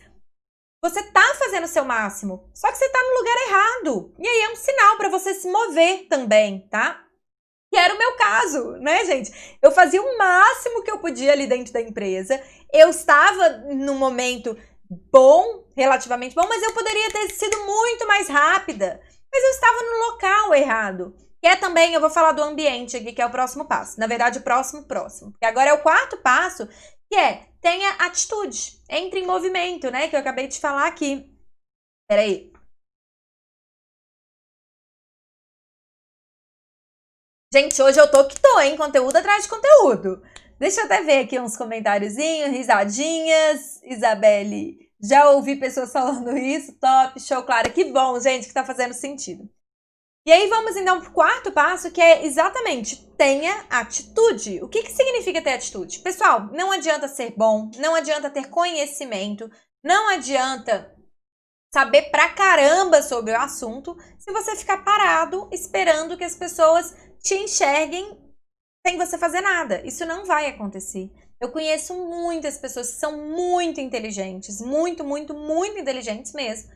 você tá fazendo o seu máximo, só que você tá no lugar errado. E aí é um sinal para você se mover também, tá? Que era o meu caso, né, gente? Eu fazia o máximo que eu podia ali dentro da empresa. Eu estava num momento bom, relativamente bom, mas eu poderia ter sido muito mais rápida. Mas eu estava no local errado. Que é também, eu vou falar do ambiente aqui, que é o próximo passo. Na verdade, o próximo. Porque agora é o 4º passo, que é tenha atitude. Entre em movimento, né? Que eu acabei de falar aqui. Peraí. Gente, hoje eu tô que tô, hein? Conteúdo atrás de conteúdo. Deixa eu até ver aqui uns comentáriozinhos, risadinhas. Isabelle, já ouvi pessoas falando isso. Top, show, Clara. Que bom, gente, que tá fazendo sentido. E aí vamos então pro 4º passo, que é exatamente, tenha atitude. O que significa ter atitude? Pessoal, não adianta ser bom, não adianta ter conhecimento, não adianta saber pra caramba sobre o assunto se você ficar parado esperando que as pessoas te enxerguem sem você fazer nada. Isso não vai acontecer. Eu conheço muitas pessoas que são muito inteligentes, muito inteligentes mesmo,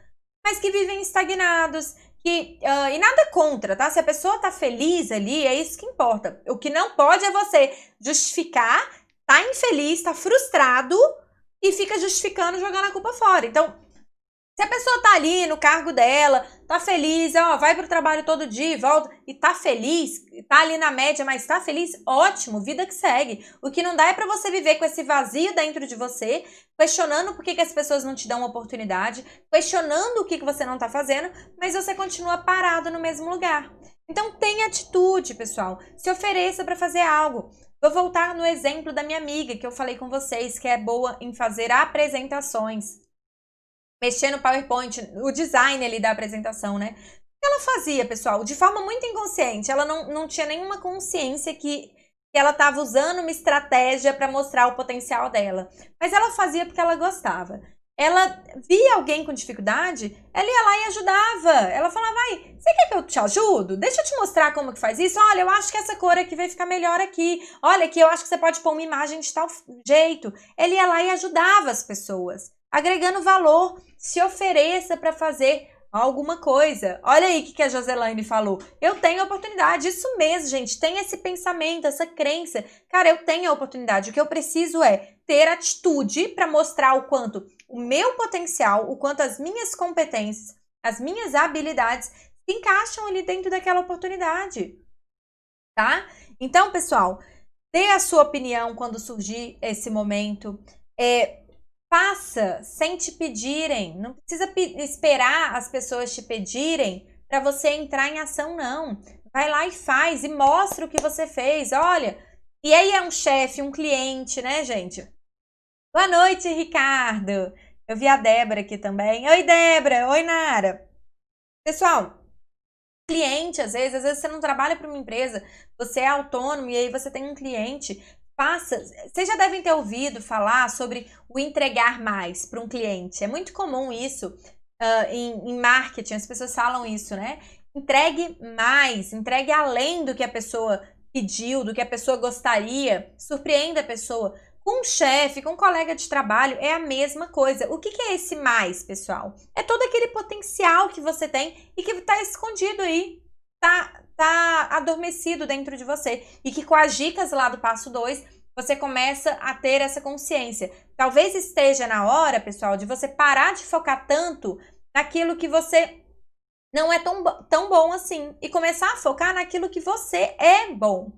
mas que vivem estagnados, e nada contra, tá? Se a pessoa tá feliz ali, é isso que importa. O que não pode é você justificar, tá infeliz, tá frustrado e fica justificando, jogando a culpa fora. Então, se a pessoa tá ali no cargo dela, tá feliz, ó, vai pro trabalho todo dia, volta e tá feliz, tá ali na média, mas tá feliz, ótimo, vida que segue. O que não dá é pra você viver com esse vazio dentro de você, questionando por que as pessoas não te dão oportunidade, questionando o que você não tá fazendo, mas você continua parado no mesmo lugar. Então tenha atitude, pessoal. Se ofereça pra fazer algo. Vou voltar no exemplo da minha amiga, que eu falei com vocês, que é boa em fazer apresentações. Mexer no PowerPoint, o design ali da apresentação, né? O que ela fazia, pessoal? De forma muito inconsciente. Ela não tinha nenhuma consciência que ela estava usando uma estratégia para mostrar o potencial dela. Mas ela fazia porque ela gostava. Ela via alguém com dificuldade, ela ia lá e ajudava. Ela falava, vai, você quer que eu te ajudo? Deixa eu te mostrar como que faz isso. Olha, eu acho que essa cor aqui vai ficar melhor aqui. Olha, aqui eu acho que você pode pôr uma imagem de tal jeito. Ele ia lá e ajudava as pessoas, agregando valor. Se ofereça para fazer alguma coisa. Olha aí o que a Joselaine falou. Eu tenho oportunidade. Isso mesmo, gente. Tem esse pensamento, essa crença. Cara, eu tenho a oportunidade. O que eu preciso é ter atitude para mostrar o quanto o meu potencial, o quanto as minhas competências, as minhas habilidades se encaixam ali dentro daquela oportunidade. Tá? Então, pessoal, dê a sua opinião quando surgir esse momento. Faça sem te pedirem. Não precisa esperar as pessoas te pedirem para você entrar em ação, não. Vai lá e faz e mostra o que você fez. Olha, e aí é um chefe, um cliente, né, gente? Boa noite, Ricardo. Eu vi a Débora aqui também. Oi, Débora. Oi, Nara. Pessoal, cliente, às vezes você não trabalha para uma empresa, você é autônomo e aí você tem um cliente. Vocês já devem ter ouvido falar sobre o entregar mais para um cliente. É muito comum isso em marketing, as pessoas falam isso, né? Entregue mais, entregue além do que a pessoa pediu, do que a pessoa gostaria, surpreenda a pessoa. Com um chefe, com um colega de trabalho, é a mesma coisa. O que é esse mais, pessoal? É todo aquele potencial que você tem e que está escondido aí, tá adormecido dentro de você. E que com as dicas lá do passo 2, você começa a ter essa consciência. Talvez esteja na hora, pessoal, de você parar de focar tanto naquilo que você não é tão bom assim e começar a focar naquilo que você é bom,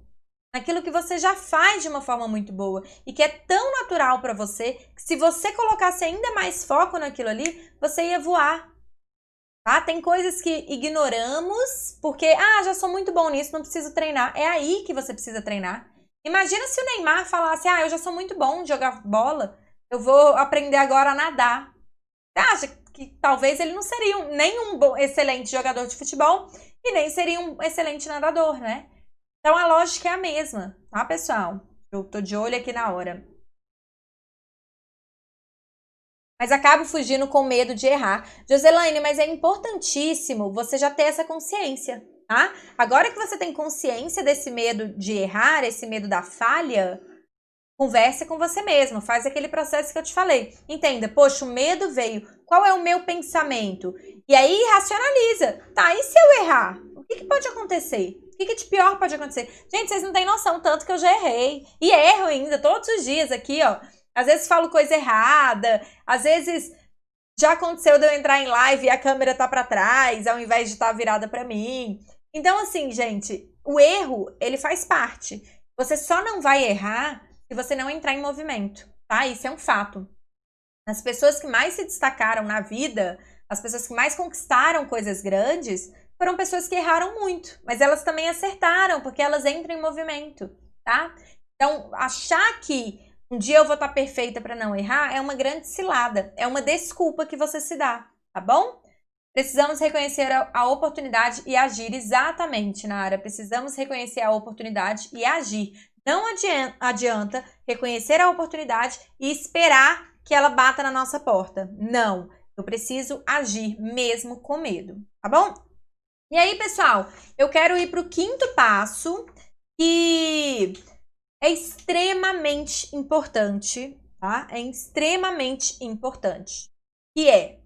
naquilo que você já faz de uma forma muito boa e que é tão natural para você que se você colocasse ainda mais foco naquilo ali, você ia voar. Tá? Tem coisas que ignoramos porque, já sou muito bom nisso, não preciso treinar. É aí que você precisa treinar. Imagina se o Neymar falasse, eu já sou muito bom de jogar bola, eu vou aprender agora a nadar. Você acha que talvez ele não seria nem um excelente jogador de futebol e nem seria um excelente nadador, né? Então a lógica é a mesma, tá, pessoal? Eu tô de olho aqui na hora. Mas acabo fugindo com medo de errar. Joselaine, mas é importantíssimo você já ter essa consciência, tá? Agora que você tem consciência desse medo de errar, esse medo da falha, converse com você mesmo, faz aquele processo que eu te falei. Entenda, poxa, o medo veio, qual é o meu pensamento? E aí racionaliza. Tá, e se eu errar? O que pode acontecer? O que de pior pode acontecer? Gente, vocês não têm noção tanto que eu já errei. E erro ainda, todos os dias aqui, ó. Às vezes falo coisa errada, às vezes já aconteceu de eu entrar em live e a câmera tá pra trás, ao invés de estar virada pra mim. Então, assim, gente, o erro, ele faz parte. Você só não vai errar se você não entrar em movimento, tá? Isso é um fato. As pessoas que mais se destacaram na vida, as pessoas que mais conquistaram coisas grandes, foram pessoas que erraram muito, mas elas também acertaram, porque elas entram em movimento, tá? Então, achar que um dia eu vou estar perfeita para não errar é uma grande cilada, é uma desculpa que você se dá, tá bom? Precisamos reconhecer a oportunidade e agir exatamente, Nara. Precisamos reconhecer a oportunidade e agir. Não adianta reconhecer a oportunidade e esperar que ela bata na nossa porta. Não, eu preciso agir mesmo com medo, tá bom? E aí, pessoal, eu quero ir para o quinto passo, que é extremamente importante, tá? É extremamente importante, que é,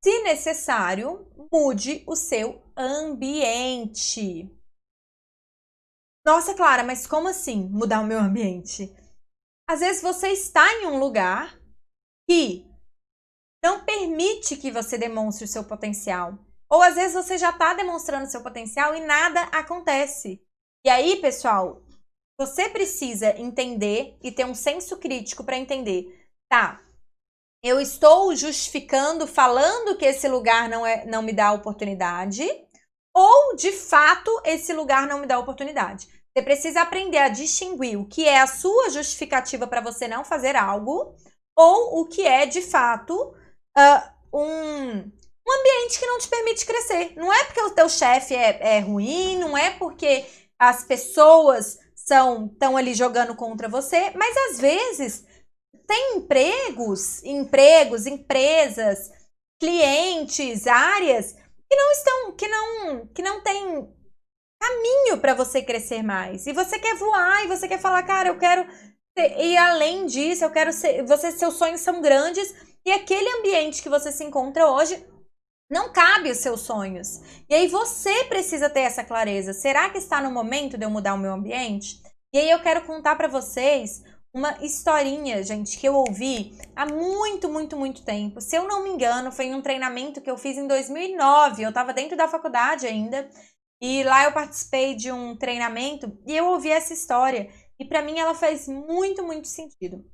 se necessário, mude o seu ambiente. Nossa, Clara, mas como assim mudar o meu ambiente? Às vezes você está em um lugar que não permite que você demonstre o seu potencial. Ou às vezes você já está demonstrando o seu potencial e nada acontece. E aí, pessoal, você precisa entender e ter um senso crítico para entender. Tá, eu estou justificando, falando que esse lugar não me dá oportunidade, ou de fato esse lugar não me dá oportunidade. Você precisa aprender a distinguir o que é a sua justificativa para você não fazer algo, ou o que é de fato um ambiente que não te permite crescer. Não é porque o teu chefe é ruim, não é porque as pessoas estão ali jogando contra você, mas às vezes tem empresas, clientes, áreas que não tem caminho para você crescer mais. E você quer voar e você quer falar, cara, eu quero ir além disso, eu quero ser, seus sonhos são grandes e aquele ambiente que você se encontra hoje não cabe os seus sonhos. E aí você precisa ter essa clareza. Será que está no momento de eu mudar o meu ambiente? E aí eu quero contar para vocês uma historinha, gente, que eu ouvi há muito, muito, muito tempo. Se eu não me engano, foi em um treinamento que eu fiz em 2009. Eu estava dentro da faculdade ainda. E lá eu participei de um treinamento e eu ouvi essa história. E para mim ela faz muito, muito sentido.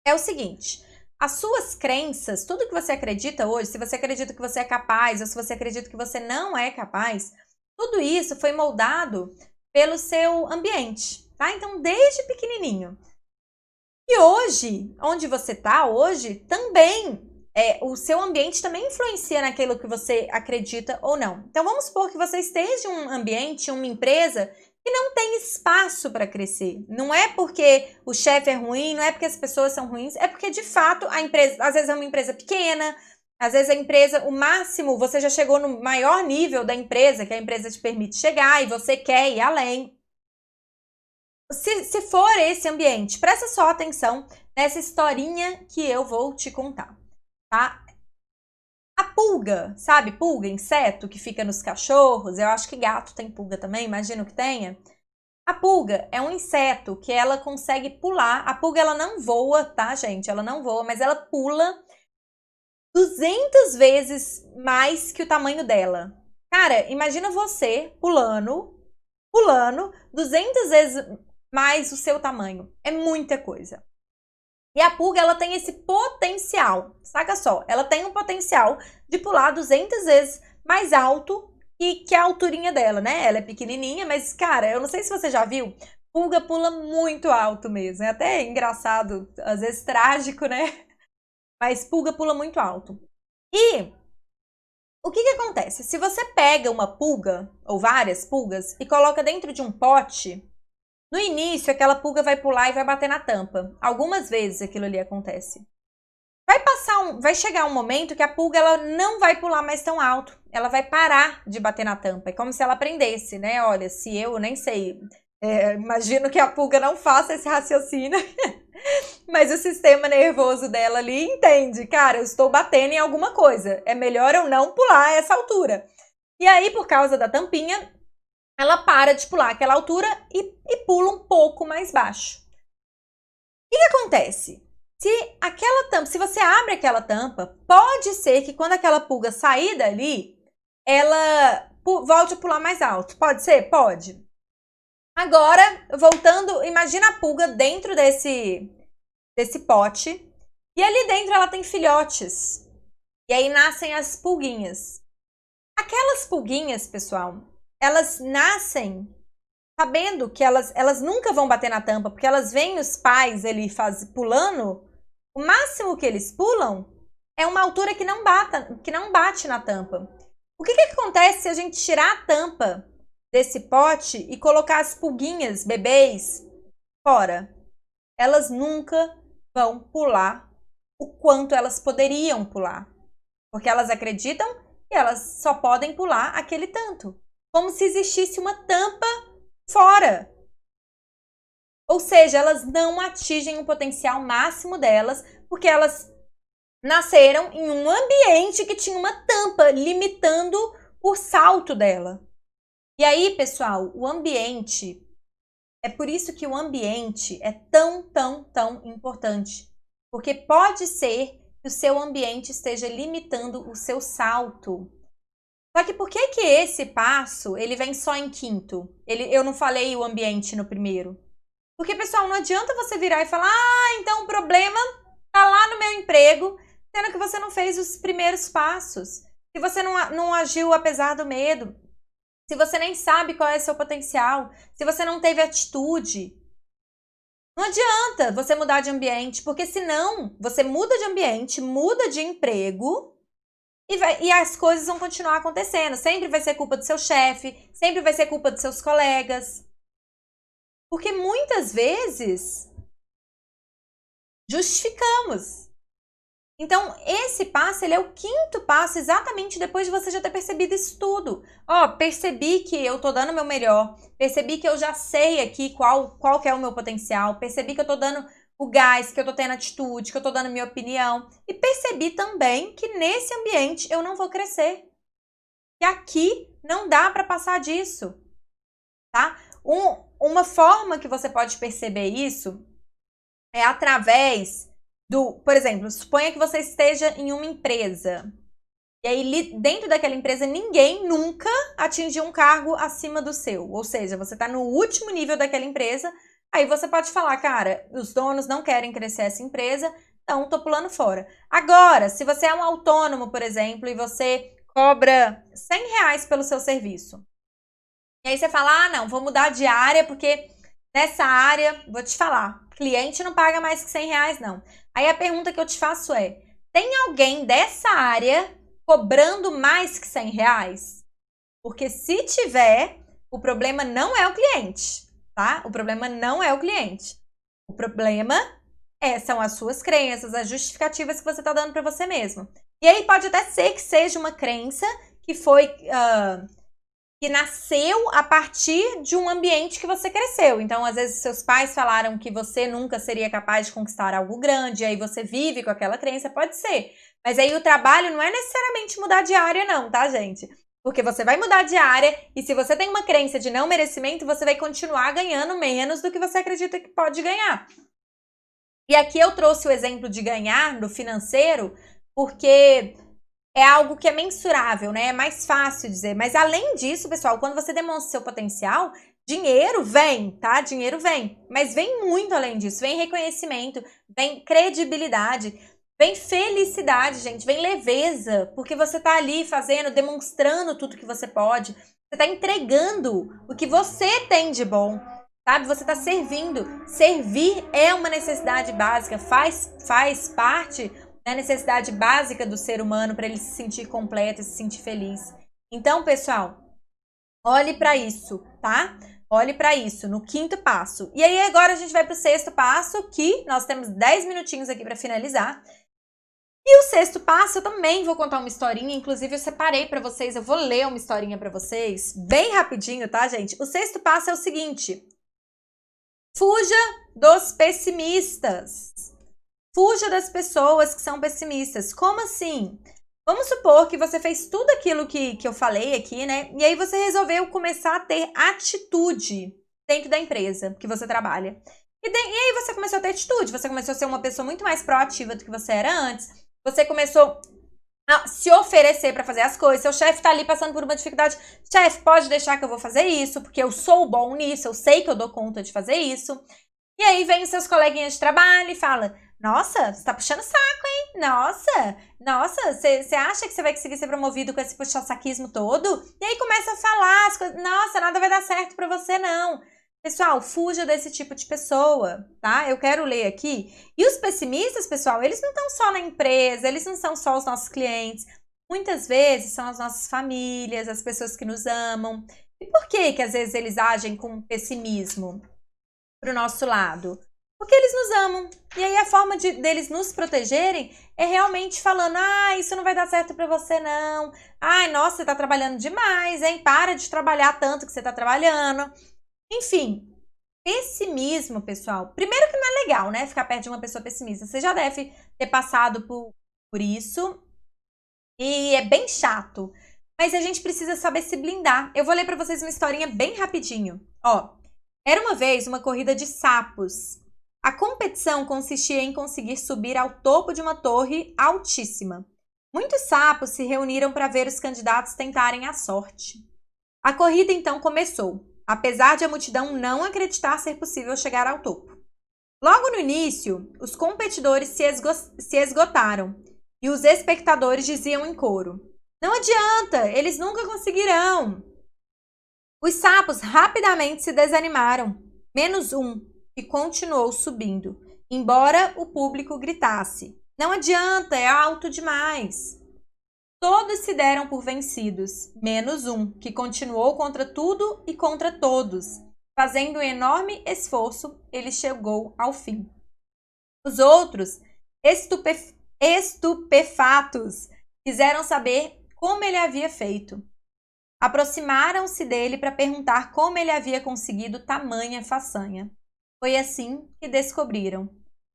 É o seguinte, as suas crenças, tudo que você acredita hoje, se você acredita que você é capaz ou se você acredita que você não é capaz, tudo isso foi moldado pelo seu ambiente, tá? Então, desde pequenininho. E hoje, onde você está hoje, também, o seu ambiente também influencia naquilo que você acredita ou não. Então, vamos supor que você esteja em um ambiente, uma empresa que não tem espaço para crescer. Não é porque o chefe é ruim, não é porque as pessoas são ruins, é porque, de fato, a empresa, às vezes é uma empresa pequena, às vezes a empresa, o máximo, você já chegou no maior nível da empresa, que a empresa te permite chegar e você quer ir além. se for esse ambiente, presta só atenção nessa historinha que eu vou te contar, tá? A pulga, sabe? Pulga, inseto que fica nos cachorros. Eu acho que gato tem pulga também, imagino que tenha. A pulga é um inseto que ela consegue pular. A pulga, ela não voa, tá, gente? Ela não voa, mas ela pula 200 vezes mais que o tamanho dela. Cara, imagina você pulando 200 vezes mais o seu tamanho. É muita coisa. E a pulga, ela tem esse potencial, saca só, ela tem um potencial de pular 200 vezes mais alto que a alturinha dela, né? Ela é pequenininha, mas, cara, eu não sei se você já viu, pulga pula muito alto mesmo. É até engraçado, às vezes trágico, né? Mas pulga pula muito alto. E o que acontece? Se você pega uma pulga, ou várias pulgas, e coloca dentro de um pote, no início, aquela pulga vai pular e vai bater na tampa. Algumas vezes aquilo ali acontece. Vai chegar um momento que a pulga ela não vai pular mais tão alto. Ela vai parar de bater na tampa. É como se ela aprendesse, né? Olha, se eu nem sei, imagino que a pulga não faça esse raciocínio, mas o sistema nervoso dela ali entende, cara, eu estou batendo em alguma coisa. É melhor eu não pular a essa altura. E aí, por causa da tampinha, ela para de pular aquela altura e pula um pouco mais baixo. O que acontece? Se você abre aquela tampa, pode ser que quando aquela pulga sair dali, ela volte a pular mais alto. Pode ser? Pode. Agora, voltando, imagina a pulga dentro desse pote. E ali dentro ela tem filhotes. E aí nascem as pulguinhas. Aquelas pulguinhas, pessoal, elas nascem sabendo que elas nunca vão bater na tampa, porque elas veem os pais ali pulando, o máximo que eles pulam é uma altura que não bate na tampa. O que acontece se a gente tirar a tampa desse pote e colocar as pulguinhas, bebês, fora? Elas nunca vão pular o quanto elas poderiam pular, porque elas acreditam que elas só podem pular aquele tanto, como se existisse uma tampa fora. Ou seja, elas não atingem o potencial máximo delas, porque elas nasceram em um ambiente que tinha uma tampa limitando o salto dela. E aí, pessoal, o ambiente, é por isso que o ambiente é tão, tão, tão importante. Porque pode ser que o seu ambiente esteja limitando o seu salto. Só que por que esse passo, ele vem só em quinto? Eu não falei o ambiente no primeiro. Porque, pessoal, não adianta você virar e falar, então o problema tá lá no meu emprego, sendo que você não fez os primeiros passos. Se você não agiu apesar do medo. Se você nem sabe qual é o seu potencial. Se você não teve atitude. Não adianta você mudar de ambiente, porque senão você muda de ambiente, muda de emprego e as coisas vão continuar acontecendo. Sempre vai ser culpa do seu chefe, sempre vai ser culpa dos seus colegas. Porque muitas vezes justificamos. Então, esse passo, ele é o quinto passo, exatamente depois de você já ter percebido isso tudo. Percebi que eu tô dando o meu melhor, percebi que eu já sei aqui qual que é o meu potencial, percebi que eu tô dando o gás, que eu tô tendo atitude, que eu tô dando minha opinião. E percebi também que nesse ambiente eu não vou crescer. Que aqui não dá para passar disso, tá? Uma forma que você pode perceber isso é através por exemplo, suponha que você esteja em uma empresa. E aí, dentro daquela empresa, ninguém nunca atingiu um cargo acima do seu. Ou seja, você está no último nível daquela empresa. Aí você pode falar, cara, os donos não querem crescer essa empresa, então tô pulando fora. Agora, se você é um autônomo, por exemplo, e você cobra R$100 pelo seu serviço. E aí você fala, não, vou mudar de área, porque nessa área, vou te falar, cliente não paga mais que R$100, não. Aí a pergunta que eu te faço é, tem alguém dessa área cobrando mais que R$100? Porque se tiver, o problema não é o cliente, tá? O problema não é o cliente. O problema são as suas crenças, as justificativas que você está dando para você mesmo. E aí pode até ser que seja uma crença que foi que nasceu a partir de um ambiente que você cresceu. Então, às vezes, seus pais falaram que você nunca seria capaz de conquistar algo grande, e aí você vive com aquela crença, pode ser. Mas aí o trabalho não é necessariamente mudar de área, não, tá, gente? Porque você vai mudar de área e se você tem uma crença de não merecimento, você vai continuar ganhando menos do que você acredita que pode ganhar. E aqui eu trouxe o exemplo de ganhar no financeiro, porque é algo que é mensurável, né? É mais fácil dizer. Mas além disso, pessoal, quando você demonstra seu potencial, dinheiro vem, tá? Dinheiro vem. Mas vem muito além disso. Vem reconhecimento, vem credibilidade, vem felicidade, gente. Vem leveza. Porque você tá ali fazendo, demonstrando tudo que você pode. Você tá entregando o que você tem de bom. Sabe? Você tá servindo. Servir é uma necessidade básica. Faz parte da necessidade básica do ser humano para ele se sentir completo e se sentir feliz. Então, pessoal, olhe para isso, tá? Olhe para isso no quinto passo. E aí agora a gente vai para o sexto passo, que nós temos 10 minutinhos aqui para finalizar. E o sexto passo eu também vou contar uma historinha, inclusive eu separei para vocês, eu vou ler uma historinha para vocês, bem rapidinho, tá, gente? O sexto passo é o seguinte: fuja dos pessimistas. Fuja das pessoas que são pessimistas. Como assim? Vamos supor que você fez tudo aquilo que eu falei aqui, né? E aí você resolveu começar a ter atitude dentro da empresa que você trabalha. E aí você começou a ter atitude, você começou a ser uma pessoa muito mais proativa do que você era antes. Você começou a se oferecer para fazer as coisas. Seu chefe tá ali passando por uma dificuldade. Chefe, pode deixar que eu vou fazer isso, porque eu sou bom nisso, eu sei que eu dou conta de fazer isso. E aí vem os seus coleguinhas de trabalho e fala: nossa, você tá puxando saco, hein? Nossa, você acha que você vai conseguir ser promovido com esse puxa-saquismo todo? E aí começa a falar as coisas: nossa, nada vai dar certo pra você, não. Pessoal, fuja desse tipo de pessoa, tá? Eu quero ler aqui. E os pessimistas, pessoal, eles não estão só na empresa, eles não são só os nossos clientes. Muitas vezes são as nossas famílias, as pessoas que nos amam. E por que às vezes eles agem com pessimismo pro nosso lado? Porque eles nos amam. E aí a forma deles nos protegerem é realmente falando: ah, isso não vai dar certo pra você, não. Ai, nossa, você tá trabalhando demais, hein? Para de trabalhar tanto que você tá trabalhando. Enfim, pessimismo, pessoal. Primeiro que não é legal, né? Ficar perto de uma pessoa pessimista. Você já deve ter passado por isso. E é bem chato. Mas a gente precisa saber se blindar. Eu vou ler pra vocês uma historinha bem rapidinho. Ó, era uma vez uma corrida de sapos. A competição consistia em conseguir subir ao topo de uma torre altíssima. Muitos sapos se reuniram para ver os candidatos tentarem a sorte. A corrida então começou, apesar de a multidão não acreditar ser possível chegar ao topo. Logo no início, os competidores se esgotaram e os espectadores diziam em coro: não adianta, eles nunca conseguirão. Os sapos rapidamente se desanimaram, menos um, que continuou subindo, embora o público gritasse: não adianta, é alto demais. Todos se deram por vencidos, menos um, que continuou contra tudo e contra todos. Fazendo um enorme esforço, ele chegou ao fim. Os outros, estupefatos, quiseram saber como ele havia feito. Aproximaram-se dele para perguntar como ele havia conseguido tamanha façanha. Foi assim que descobriram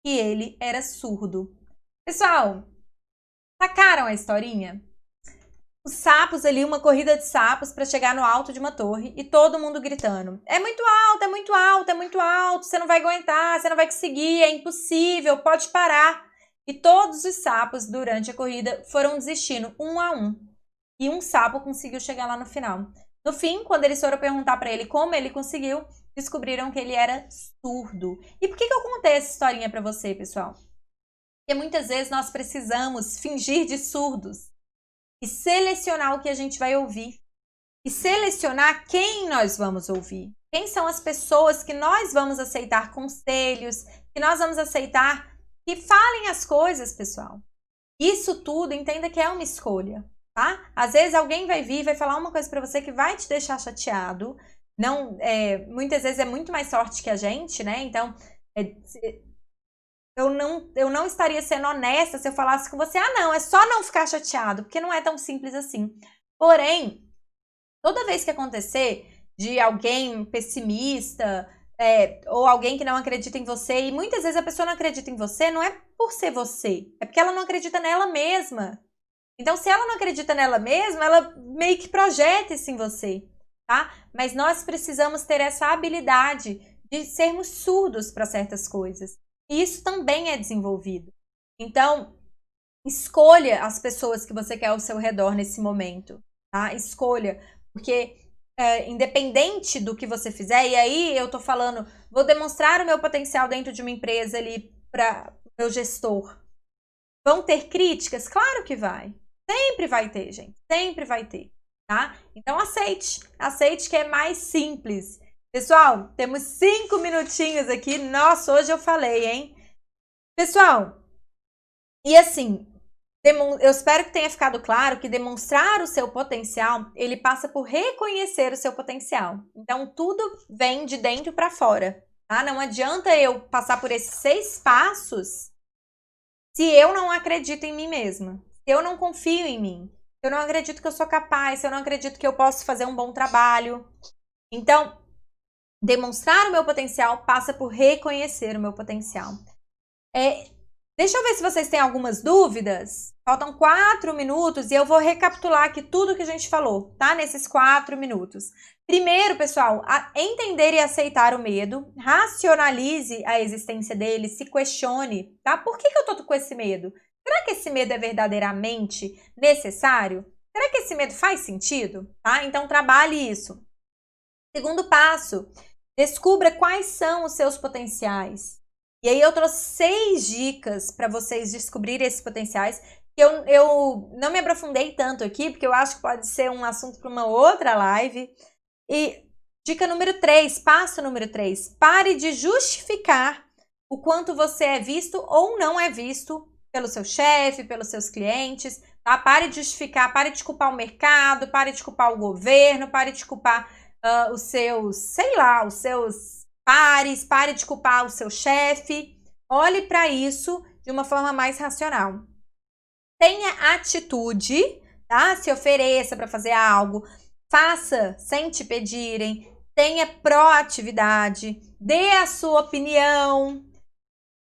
que ele era surdo. Pessoal, sacaram a historinha? Os sapos ali, uma corrida de sapos para chegar no alto de uma torre e todo mundo gritando: é muito alto, é muito alto, é muito alto, você não vai aguentar, você não vai conseguir, é impossível, pode parar. E todos os sapos durante a corrida foram desistindo um a um. E um sapo conseguiu chegar lá no final. No fim, quando eles foram perguntar para ele como ele conseguiu, descobriram que ele era surdo. E por que eu contei essa historinha para você, pessoal? Porque muitas vezes nós precisamos fingir de surdos e selecionar o que a gente vai ouvir. E selecionar quem nós vamos ouvir. Quem são as pessoas que nós vamos aceitar conselhos, que nós vamos aceitar que falem as coisas, pessoal. Isso tudo, entenda que é uma escolha. Tá? Às vezes alguém vai vir e vai falar uma coisa para você que vai te deixar chateado. Não, muitas vezes é muito mais sorte que a gente, né? Então, eu não estaria sendo honesta se eu falasse com você: ah, não, é só não ficar chateado, porque não é tão simples assim. Porém, Toda vez que acontecer de alguém pessimista, ou alguém que não acredita em você, e muitas vezes a pessoa não acredita em você, não é por ser você, é porque ela não acredita nela mesma. Então, se ela não acredita nela mesma, ela meio que projeta isso em você, tá? Mas nós precisamos ter essa habilidade de sermos surdos para certas coisas. E isso também é desenvolvido. Então, escolha as pessoas que você quer ao seu redor nesse momento, tá? Escolha, porque independente do que você fizer, e aí eu tô falando, vou demonstrar o meu potencial dentro de uma empresa ali para o meu gestor. Vão ter críticas? Claro que vai. Sempre vai ter, gente. Sempre vai ter, tá? Então aceite. Aceite que é mais simples. Pessoal, temos 5 minutinhos aqui. Nossa, hoje eu falei, hein? Pessoal, e assim, eu espero que tenha ficado claro que demonstrar o seu potencial, ele passa por reconhecer o seu potencial. Então, tudo vem de dentro para fora, tá? Não adianta eu passar por esses 6 passos se eu não acredito em mim mesma, se eu não confio em mim, se eu não acredito que eu sou capaz, se eu não acredito que eu posso fazer um bom trabalho. Então, demonstrar o meu potencial passa por reconhecer o meu potencial. Deixa eu ver se vocês têm algumas dúvidas. Faltam 4 minutos e eu vou recapitular aqui tudo que a gente falou, tá? Nesses 4 minutos. Primeiro, pessoal, entender e aceitar o medo. Racionalize a existência dele, se questione, tá? Por que eu tô com esse medo? Será que esse medo é verdadeiramente necessário? Será que esse medo faz sentido? Tá? Então, trabalhe isso. Segundo passo, descubra quais são os seus potenciais. E aí eu trouxe 6 dicas para vocês descobrirem esses potenciais. Eu não me aprofundei tanto aqui, porque eu acho que pode ser um assunto para uma outra live. E dica número 3, passo número 3, pare de justificar o quanto você é visto ou não é visto pelo seu chefe, pelos seus clientes, tá? Pare de justificar, pare de culpar o mercado, pare de culpar o governo, pare de culpar os seus, sei lá, os seus pares, pare de culpar o seu chefe. Olhe para isso de uma forma mais racional. Tenha atitude, tá? Se ofereça para fazer algo. Faça sem te pedirem. Tenha proatividade. Dê a sua opinião.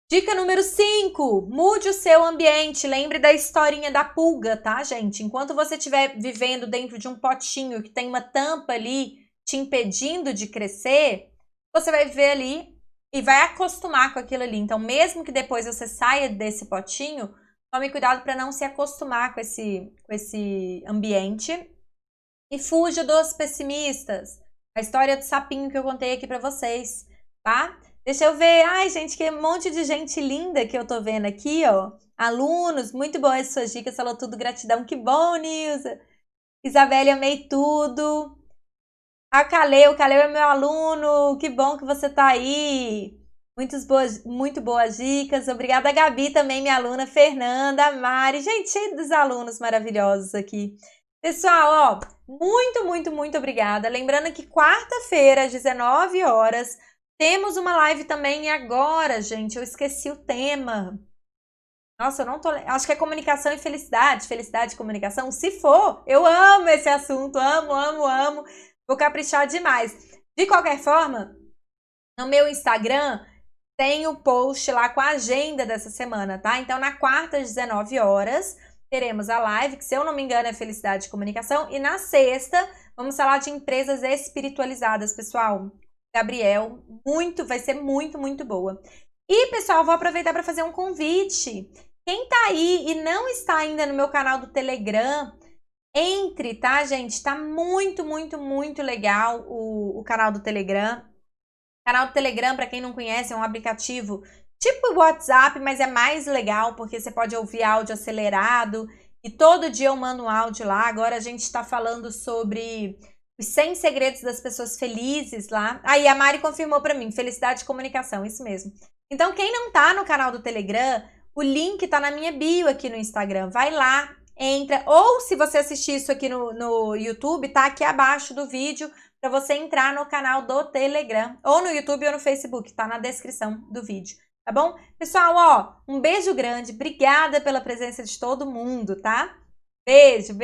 Dica número 5. Mude o seu ambiente. Lembre da historinha da pulga, tá, gente? Enquanto você estiver vivendo dentro de um potinho que tem uma tampa ali te impedindo de crescer, você vai viver ali e vai acostumar com aquilo ali. Então, mesmo que depois você saia desse potinho, tome cuidado para não se acostumar com esse ambiente. E fuja dos pessimistas. A história do sapinho que eu contei aqui para vocês, tá? Deixa eu ver. Ai, gente, que monte de gente linda que eu tô vendo aqui, ó. Alunos, muito boas suas dicas, falou tudo, gratidão. Que bom, Nilza. Isabelle, amei tudo. O Caleu é meu aluno. Que bom que você tá aí. Muito boas dicas. Obrigada, Gabi, também, minha aluna. Fernanda, Mari. Gente, cheio dos alunos maravilhosos aqui. Pessoal, ó, muito obrigada. Lembrando que quarta-feira, às 19 horas, temos uma live também. E agora, gente, eu esqueci o tema. Nossa, eu não tô... Acho que é comunicação e felicidade. Felicidade e comunicação. Se for, eu amo esse assunto. Amo. Vou caprichar demais. De qualquer forma, no meu Instagram tem o post lá com a agenda dessa semana, tá? Então, na quarta, às 19 horas, teremos a live, que se eu não me engano é Felicidade e Comunicação. E na sexta, vamos falar de empresas espiritualizadas, pessoal. Gabriel, vai ser muito boa. E, pessoal, vou aproveitar para fazer um convite. Quem tá aí e não está ainda no meu canal do Telegram, entre, tá, gente? Tá muito legal o canal do Telegram. O canal do Telegram, para quem não conhece, é um aplicativo tipo o WhatsApp, mas é mais legal porque você pode ouvir áudio acelerado e todo dia eu mando um áudio lá. Agora a gente está falando sobre os 100 segredos das pessoas felizes lá. Aí a Mari confirmou para mim, felicidade e comunicação, isso mesmo. Então quem não tá no canal do Telegram, o link tá na minha bio aqui no Instagram. Vai lá, entra. Ou se você assistir isso aqui no YouTube, tá aqui abaixo do vídeo para você entrar no canal do Telegram. Ou no YouTube ou no Facebook, tá na descrição do vídeo. Tá bom? Pessoal, ó, um beijo grande. Obrigada pela presença de todo mundo, tá? Beijo.